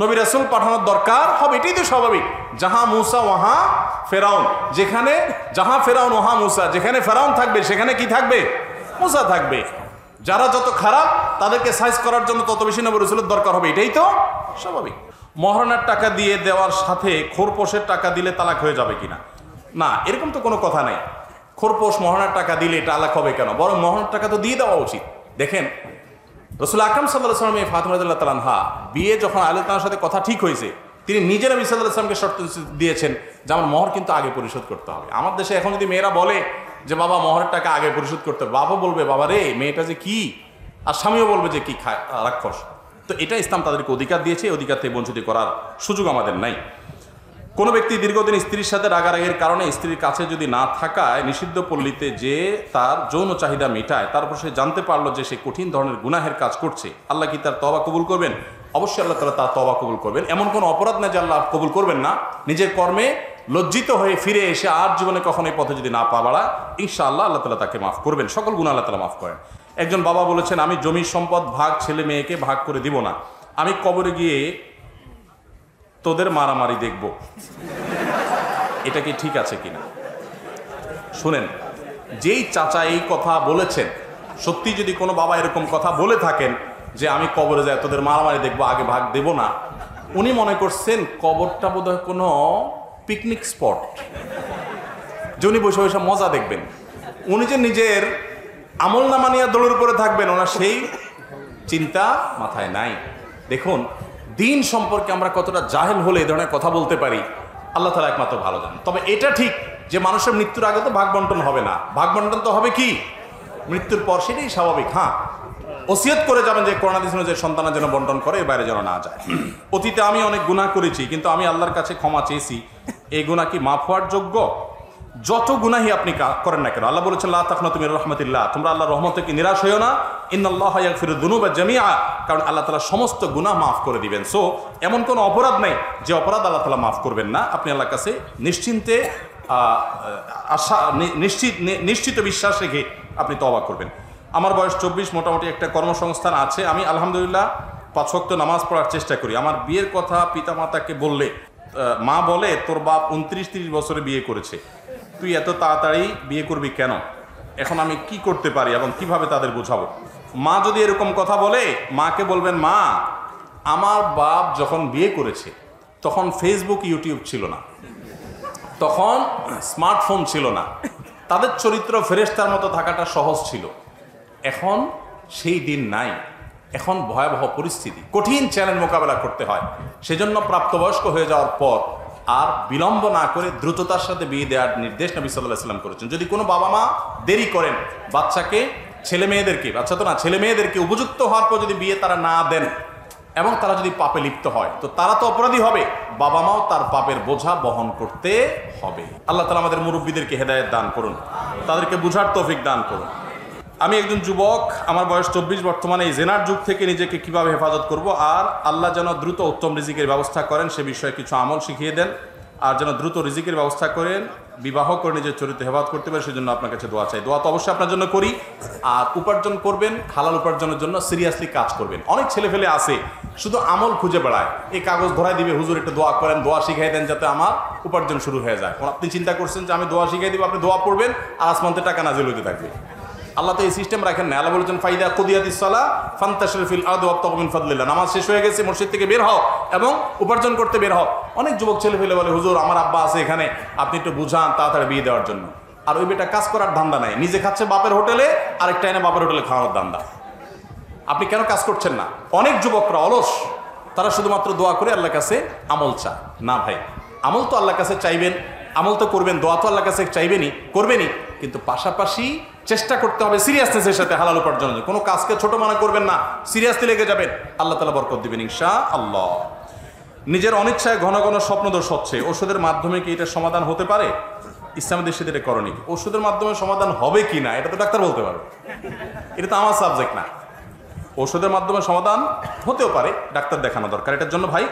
A: নবী রাসূল পাঠানোর দরকার হবে, এটাই তো স্বাভাবিক। জাহা মুসা ওয়াহা ফেরাউন, যেখানে জাহা ফেরাউন ওহা মুসা, যেখানে ফেরাউন থাকবে সেখানে কি থাকবে? মুসা থাকবে। যারা যত খারাপ তাদেরকে সাইজ করার জন্য তত বেশি নবী রাসূলের দরকার হবে, এটাই তো স্বাভাবিক। মহারণের টাকা দিয়ে দেওয়ার সাথে খোরপোশের টাকা দিলে তালাক হয়ে যাবে কিনা? না, এরকম তো কোনো কথা নেই। খোরপোশ মহারণের টাকা দিলে তালাক হবে কেন? বরং মহারণের টাকা তো দিয়ে দেওয়া উচিত। দেখেন, রাসূল আকরাম সাল্লাল্লাহু আলাইহি ওয়াসাল্লাম ফাতিমা রাদিয়াল্লাহু তাআলা আনহা বিয়ে যখন আলী তাআলার সাথে কথা ঠিক হয়েছে, তিনি নিজে নবী সাল্লাল্লাহু আলাইহি ওয়াসাল্লামকে শর্ত দিয়েছেন যে আমার মহর কিন্তু আগে পরিশোধ করতে হবে। আমার দেশে এখন যদি মেয়েরা বলে যে বাবা মহরের টাকা আগে পরিশোধ করতে হবে, বাবা বলবে বাবা রে মেয়েটা যে কি, আর স্বামীও বলবে যে কি খায় রাক্ষস। তো এটা ইসলাম তাদেরকে অধিকার দিয়েছে, অধিকার থেকে বঞ্চিত করার সুযোগ আমাদের নাই। কোনো ব্যক্তি দীর্ঘদিন স্ত্রীর সাথে রাগারাগির কারণে স্ত্রীর কাছে যদি না থাকায় নিষিদ্ধ পল্লীতে যে তার যৌন চাহিদা মেটায়, তারপর সে জানতে পারলো যে সে কঠিন ধরনের গুনাহের কাজ করছে, আল্লাহ কি তার তওবা কবুল করবেন? অবশ্যই আল্লাহ তাআলা তার তওবা কবুল করবেন। এমন কোনো অপরাধ না যে আল্লাহ কবুল করবেন না। নিজের কর্মে লজ্জিত হয়ে ফিরে এসে আর জীবনে কখনো এই পথে যদি না পা বাড়ায়, ইনশাআল্লাহ আল্লাহ তাআলা তাকে মাফ করবেন। সকল গুনাহ আল্লাহ তাআলা মাফ করেন। একজন বাবা বলেছেন, আমি জমি সম্পদ ভাগ ছেলে মেয়েকে ভাগ করে দিব না, আমি কবরে গিয়ে তোদের মারামারি দেখব। এটা কি ঠিক আছে কিনা? শুনেন, যেই চাচা এই কথা বলেছেন, সত্যি যদি কোনো বাবা এরকম কথা বলে থাকেন যে আমি কবরে যাই তোদের মারামারি দেখবো, আগে ভাগ দেব না, উনি মনে করছেন কবরটা বোধহয় কোনো পিকনিক স্পট, যে উনি বসে বসে মজা দেখবেন। উনি যে নিজের আমল নামা নিয়ে দৌড়ের উপরে থাকবেন, ওনার সেই চিন্তা মাথায় নাই। দেখুন, দিন সম্পর্কে আমরা কতটা জাহেল হলে এই ধরনের কথা বলতে পারি, আল্লাহ তাআলা একমাত্র ভালো জানেন। তবে এটা ঠিক যে মানুষের মৃত্যুর আগে তো ভাগ বন্টন হবে না, ভাগ বন্টন তো হবে কি মৃত্যুর পর, সেটাই স্বাভাবিক। হ্যাঁ, ওসিয়ত করে যাবেন যে কোরআন হাদিস অনুযায়ী সন্তানের যেন বন্টন করে, এর বাইরে যেন না যায়। অতীতে আমি অনেক গুনাহ করেছি, কিন্তু আমি আল্লাহর কাছে ক্ষমা চেয়েছি, এই গুনাহ কি মাফ হওয়ার যোগ্য? যত গুনাহি আপনি করেন না কেন, আল্লাহ বলেছেন লা তাকনাতু মির রাহমাতিল্লাহ, তোমরা আল্লাহর রহমত থেকে নিরাশ হইও না, ইন্নাল্লাহা ইয়াগফিরুয যুনুবা জামিআ, কারণ আল্লাহ তাআলা সমস্ত গুনাহ মাফ করে দিবেন। সো এমন কোনো অপরাধ নেই যে অপরাধ আল্লাহ তাআলা মাফ করবেন না। আপনি আল্লাহর কাছে নিশ্চিন্তে আশা নিশ্চিত বিশ্বাস রেখে আপনি তওবা করবেন। আমার বয়স 24, মোটামুটি একটা কর্মসংস্থান আছে, আমি আলহামদুলিল্লাহ 5 ওয়াক্ত নামাজ পড়ার চেষ্টা করি। আমার বিয়ের কথা পিতামাতাকে বললে মা বলে তোর বাপ 29-30 বছরে বিয়ে করেছে, তুই এত তাড়াতাড়ি বিয়ে করবি কেন? এখন আমি কি করতে পারি এবং কিভাবে তাদের বোঝাবো? মা যদি এরকম কথা বলে, মাকে বলবেন মা আমার বাপ যখন বিয়ে করেছে তখন ফেসবুক ইউটিউব ছিল না, তখন স্মার্টফোন ছিল না, তাদের চরিত্র ফেরেশতার মতো থাকাটা সহজ ছিল। এখন সেই দিন নাই, এখন ভয়াবহ পরিস্থিতি, কঠিন চ্যালেঞ্জ মোকাবেলা করতে হয়। সেজন্য প্রাপ্তবয়স্ক হয়ে যাওয়ার পর আর বিলম্ব না করে দ্রুততার সাথে বিয়ে দেওয়ার নির্দেশ নবী সাল্লাল্লাহু আলাইহি ওয়াসাল্লাম করেছেন। যদি কোনো বাবা মা দেরি করেন, বাচ্চাকে বাচ্চা তো না ছেলে মেয়েদেরকে উপযুক্ত হওয়ার পর যদি বিয়ে তারা না দেন এবং তারা যদি পাপে লিপ্ত হয়, তো তারা তো অপরাধী হবে, বাবা মাও তার পাপের বোঝা বহন করতে হবে। আল্লাহ তাআলা আমাদের মুরব্বীদেরকে হেদায়েত দান করুন, তাদেরকে বুঝার তৌফিক দান করুন। আমি একজন যুবক, আমার বয়স 24, বর্তমানে এই জেনার যুগ থেকে নিজেকে কিভাবে হেফাজত করব, আর আল্লাহ যেন দ্রুত উত্তম রিজিকের ব্যবস্থা করেন সে বিষয়ে কিছু আমল শিখিয়ে দেন, আর যেন দ্রুত রিজিকের ব্যবস্থা করেন, বিবাহ করে নিজের চরিত্র হেফাজত করতে পারে, সেজন্য আপনার কাছে দোয়া চাই। দোয়া তো অবশ্যই আপনার জন্য করি। আর উপার্জন করবেন, হালাল উপার্জনের জন্য সিরিয়াসলি কাজ করবেন। অনেক ছেলে ফেলে আছে শুধু আমল খুঁজে বেড়ায়, এই কাগজ ধরাই দিবে হুজুর একটু দোয়া করেন, দোয়া শিখাই দেন যাতে আমার উপার্জন শুরু হয়ে যায়। আপনি চিন্তা করছেন যে আমি দোয়া শিখাই দিব, আপনি দোয়া পড়বেন আর আসমানতে টাকা নাজিল হইতে থাকবে। আল্লাহ তো এই সিস্টেম রাখেন না। আল্লাহ বলেছেন ফাইদা কুদিয়াতিস সালাহ ফান্তাশিরু ফিল আরদি ওয়াবতাগু মিন ফাদলিল্লাহ, নামাজ শেষ হয়ে গেছে মসজিদ থেকে বের হও এবং উপার্জন করতে বের হও। অনেক যুবক ছেলে ফেলে বলে হুজুর আমার আব্বা আছে এখানে, আপনি একটু বুঝান তাড়াতাড়ি বিয়ে দেওয়ার জন্য। আর ওই বেটা কাজ করার ধান্দা নাই, নিজে খাচ্ছে বাপের হোটেলে, আরেকটা এনে বাপের হোটেলে খাওয়ানোর ধান্দা। আপনি কেন কাজ করছেন না? অনেক যুবকরা অলস, তারা শুধুমাত্র দোয়া করে আল্লাহর কাছে আমল চায় না। ভাই আমল তো আল্লাহর কাছে চাইবেন, আমল তো করবেন, দোয়া তো আল্লাহর কাছে চাইবেনই, করবেনই, কিন্তু পাশাপাশি চেষ্টা করতে হবে সিরিয়াসনেসের সাথে হালাল উপার্জনের। কোনো কাজকে ছোট মনে করবেন না, সিরিয়াসলি লেগে যাবেন, আল্লাহ তাআলা বরকত দিবেন ইনশাআল্লাহ। নিজের অনিচ্ছায় ঘন ঘন স্বপ্নদোষ হচ্ছে, ওষুধের মাধ্যমে কি এটা সমাধান হতে পারে? ইসলামের দেশে এটা করণীয়। ওষুধের মাধ্যমে সমাধান হবে কি না এটা তো ডাক্তার বলতে পারবে, এটা তো আমার সাবজেক্ট না। ওষুধের মাধ্যমে সমাধান হতেও পারে, ডাক্তার দেখানো দরকার এটার জন্য। ভাই,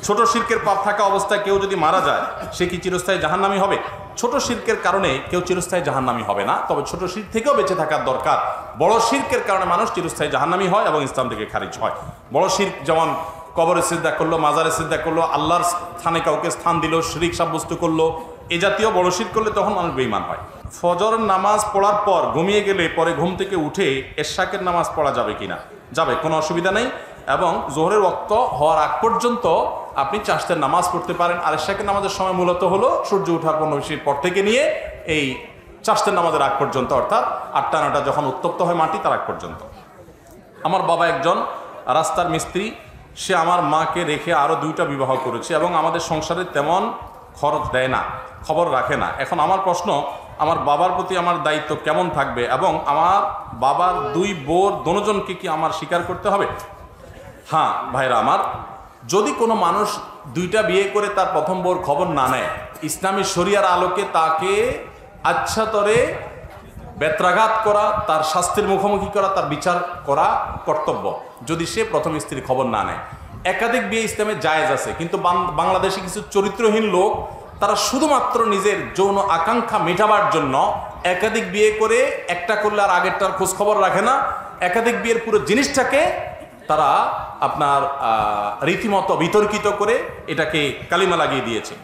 A: ছোট শিরকের পাপ থাকা অবস্থায় কেউ যদি মারা যায় সে কি চিরস্থায়ী জাহান্নামী হবে? ছোট শিরকের কারণে কেউ চিরস্থায়ী জাহান্নামী হবে না, তবে ছোট শিরক থেকেও বেঁচে থাকার দরকার। বড় শিরকের কারণে মানুষ চিরস্থায়ী জাহান্নামী হয় এবং ইসলাম থেকে খারিজ হয়। বড় শিরক যেমন কবরে সিজদা করলো, মাজারে সিজদা করলো, আল্লাহর স্থানে কাউকে স্থান দিল, শিরক সাব্যস্ত করলো, এ জাতীয় বড় শিরক করলে তখন মানুষ বেঈমান হয়। ফজর নামাজ পড়ার পর ঘুমিয়ে গেলে পরে ঘুম থেকে উঠে এশাকের নামাজ পড়া যাবে কিনা? যাবে, কোনো অসুবিধা নেই। এবং জোহরের ওয়াক্ত হওয়ার আগ পর্যন্ত আপনি চাষতের নামাজ পড়তে পারেন। আর এশাকের নামাজের সময় মূলত হলো সূর্য ওঠার 15 মিনিট পর থেকে নিয়ে এই চাষতের নামাজের আগ পর্যন্ত, অর্থাৎ 8টা-9টা যখন উত্তপ্ত হয় মাটি তার আগ পর্যন্ত। আমার বাবা একজন রাস্তার মিস্ত্রি, সে আমার মাকে রেখে আরও 2টা বিবাহ করেছে এবং আমাদের সংসারে তেমন খরচ দেয় না, খবর রাখে না। এখন আমার প্রশ্ন, আমার বাবার প্রতি আমার দায়িত্ব কেমন থাকবে এবং আমার বাবার 2 বোর দোনোজনকে কি আমার স্বীকার করতে হবে? হ্যাঁ ভাইরা আমার, যদি কোনো মানুষ 2টা বিয়ে করে তার প্রথম বোর খবর না নেয়, ইসলামী শরিয়ার আলোকে তাকে আচ্ছাতরে বেত্রাঘাত করা, তার শাস্তির মুখোমুখি করা, তার বিচার করা কর্তব্য, যদি সে প্রথম স্ত্রীর খবর না নেয়। একাধিক বিয়ে ইসলামে জায়েজ আছে, কিন্তু বাংলাদেশে কিছু চরিত্রহীন লোক তারা শুধুমাত্র নিজের যৌন আকাঙ্ক্ষা মেটাবার জন্য একাধিক বিয়ে করে, একটা করলে আর আগেরটার খোঁজ খবর রাখে না, একাধিক বিয়ের পুরো জিনিসটাকে তারা আপনার রীতিমতো বিতর্কিত করে এটাকে কালিমা লাগিয়ে দিয়েছে।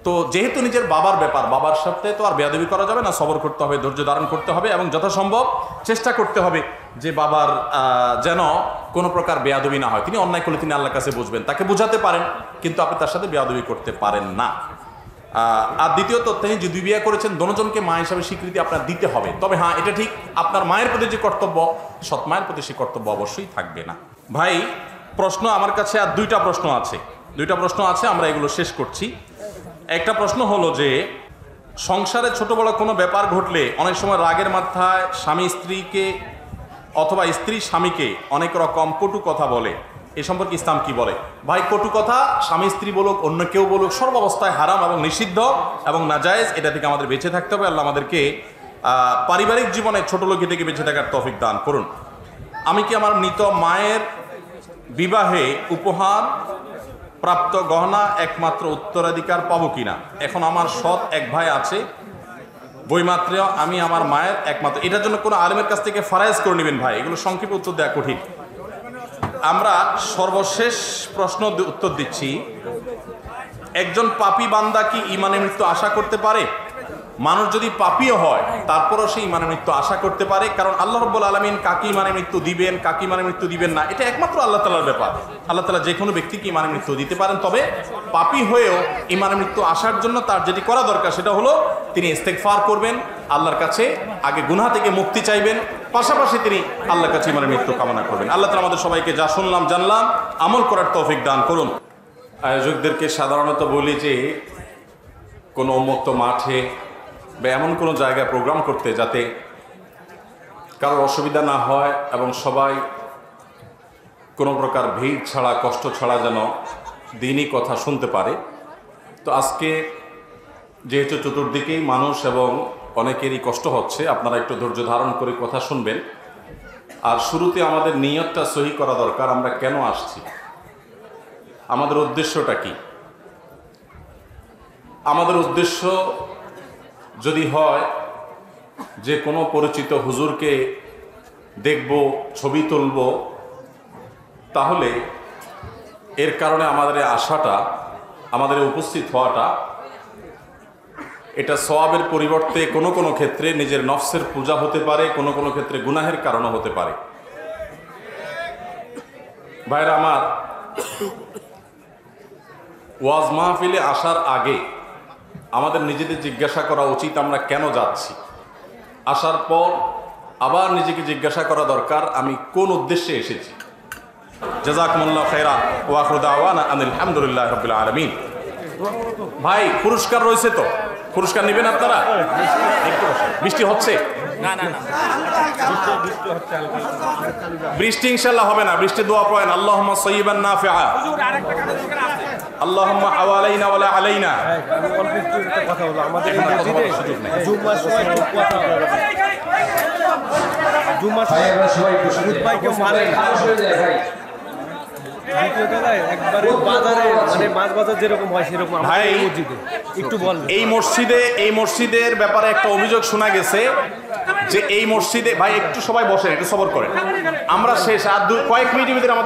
A: তো যেহেতু নিজের বাবার ব্যাপার, বাবার সাথে তো আর বেয়াদবি করা যাবে না, সবর করতে হবে, ধৈর্য ধারণ করতে হবে এবং যথাসম্ভব চেষ্টা করতে হবে যে বাবার যেন কোনো প্রকার বেয়াদবি না হয়। তিনি অন্যায় করলে তিনি আল্লাহর কাছে বুঝবেন, তাকে বুঝাতে পারেন, কিন্তু আপনি তার সাথে বেয়াদবি করতে পারেন না। আর দ্বিতীয়ত, তিনি যে 2 বিয়ে করেছেন দোনোজনকে মা হিসাবে স্বীকৃতি আপনার দিতে হবে। তবে হ্যাঁ, এটা ঠিক, আপনার মায়ের প্রতি যে কর্তব্য, সৎ মায়ের প্রতি সে কর্তব্য অবশ্যই থাকবে না। ভাই, প্রশ্ন আমার কাছে আর 2টা প্রশ্ন আছে, 2টা প্রশ্ন আছে, আমরা এগুলো শেষ করছি। একটা প্রশ্ন হলো যে সংসারে ছোট বড় কোনো ব্যাপার ঘটলে অনেক সময় রাগের মাথায় স্বামী স্ত্রীকে অথবা স্ত্রী স্বামীকে অনেক রকম কটু কথা বলে, এ সম্পর্কে ইসলাম কি বলে? ভাই, কটু কথা স্বামী স্ত্রী বলুক, অন্য কেউ বলুক, সর্বাবস্থায় হারাম এবং নিষিদ্ধ এবং নাজায়েজ। এটা থেকে আমাদের বেঁচে থাকতে হবে। আল্লাহ আমাদেরকে পারিবারিক জীবনে ছোট লোকী থেকে বেঁচে থাকার তৌফিক দান করুন। আমি কি আমার মৃত মায়ের বিবাহে উপহার প্রাপ্ত গহনা একমাত্র উত্তরাধিকার পাবো কিনা? এখন আমার সৎ এক ভাই আছে, বইমাত্র আমি আমার মায়ের একমাত্র। এটার জন্য কোনো আলেমের কাছ থেকে ফারাইজ করে নেবেন ভাই, এগুলো সংক্ষেপে উত্তর দেওয়া কঠিন। আমরা সর্বশেষ প্রশ্ন উত্তর দিচ্ছি, একজন পাপী বান্দা কি ঈমানের মৃত্যু আশা করতে পারে? মানুষ যদি পাপীও হয় তারপরও সে ঈমানের মৃত্যু আশা করতে পারে, কারণ আল্লাহ রাব্বুল আলামিন কাকে ঈমানের মৃত্যু দিবেন, কাকে ঈমানের মৃত্যু দিবেন না, এটা একমাত্র আল্লাহ তাআলার ব্যাপার। আল্লাহ তাআলা যে কোনো ব্যক্তিকে ঈমানের মৃত্যু দিতে পারেন। তবে পাপী হয়েও ঈমানের মৃত্যু আসার জন্য তার যেটি করা দরকার সেটা হলো তিনি ইস্তেগফার করবেন, আল্লাহর কাছে আগে গুনাহ থেকে মুক্তি চাইবেন, পাশাপাশি তিনি আল্লাহর কাছে ঈমানের মৃত্যু কামনা করবেন। আল্লাহ তাআলা আমাদের সবাইকে যা শুনলাম জানলাম আমল করার তৌফিক দান করুন। আয়োজকদেরকে সাধারণত বলি যে কোনো উন্মুক্ত মাঠে বা এমন কোনো জায়গায় প্রোগ্রাম করতে, যাতে কারোর অসুবিধা না হয় এবং সবাই কোনো প্রকার ভিড় ছাড়া, কষ্ট ছাড়া যেন দিনই কথা শুনতে পারে। তো আজকে যেহেতু চতুর্দিকেই মানুষ এবং অনেকেরই কষ্ট হচ্ছে, আপনারা একটু ধৈর্য ধারণ করে কথা শুনবেন। আর শুরুতে আমাদের নিয়তটা সহি করা দরকার, আমরা কেন আসছি, আমাদের উদ্দেশ্যটা কি। আমাদের উদ্দেশ্য যদি হয় যে কোনো পরিচিত হুজুরকে দেখব, ছবি তুলব, তাহলে এর কারণে আমাদের আশাটা, আমাদের উপস্থিত হওয়াটা, এটা সওয়াবের পরিবর্তে কোনো কোনো ক্ষেত্রে নিজের নফসের পূজা হতে পারে, কোনো কোনো ক্ষেত্রে গুনাহের কারণও হতে পারে। ভাইরা আমার, ওয়াজ মাহফিলে আসার আগে আমাদের নিজেদের জিজ্ঞাসা করা উচিত আমরা কেন যাচ্ছি। আসার পর আবার নিজেকে জিজ্ঞাসা করা দরকার আমি কোন উদ্দেশ্যে এসেছি। জাযাকুমুল্লাহু খাইরা ওয়া আখিরু দাওয়ানা আনিল হামদুলিল্লাহি রাব্বিল আলামিন। ভাই, পুরস্কার রয়েছে তো? পুরস্কার নেবেন আপনারা? একটু বসেন। বৃষ্টি হচ্ছে? বৃষ্টি ইনশাল্লাহ হবে না। বৃষ্টি দোয়া পড়েন, আল্লাহুম্মা সাইয়্যিবান নাফিআ, আল্লাহুম্মা হাওয়ালাইনা ওয়ালা আলাইনা।
B: অল্প একটু একটা কথা হলো, আমাদের এই মসজিদে জুম্মার সময় খুব কথা বলা হয়। জুম্মার সময় খুতবায় কেউ মানে না। দ্বিতীয় তলায় একবারে বাজারে, মানে মাছ বাজার যেরকম হয় সেরকম
A: ভাই,
B: আমাদের এই মসজিদে একটু বল।
A: এই মসজিদের ব্যাপারে একটা অভিযোগ শোনা গেছে যে এই মসজিদে, ভাই একটু সবাই বসেন, একটু সবর করেন, আমরা শেষ আর কয়েক মিনিটের ভিতরে আমাদের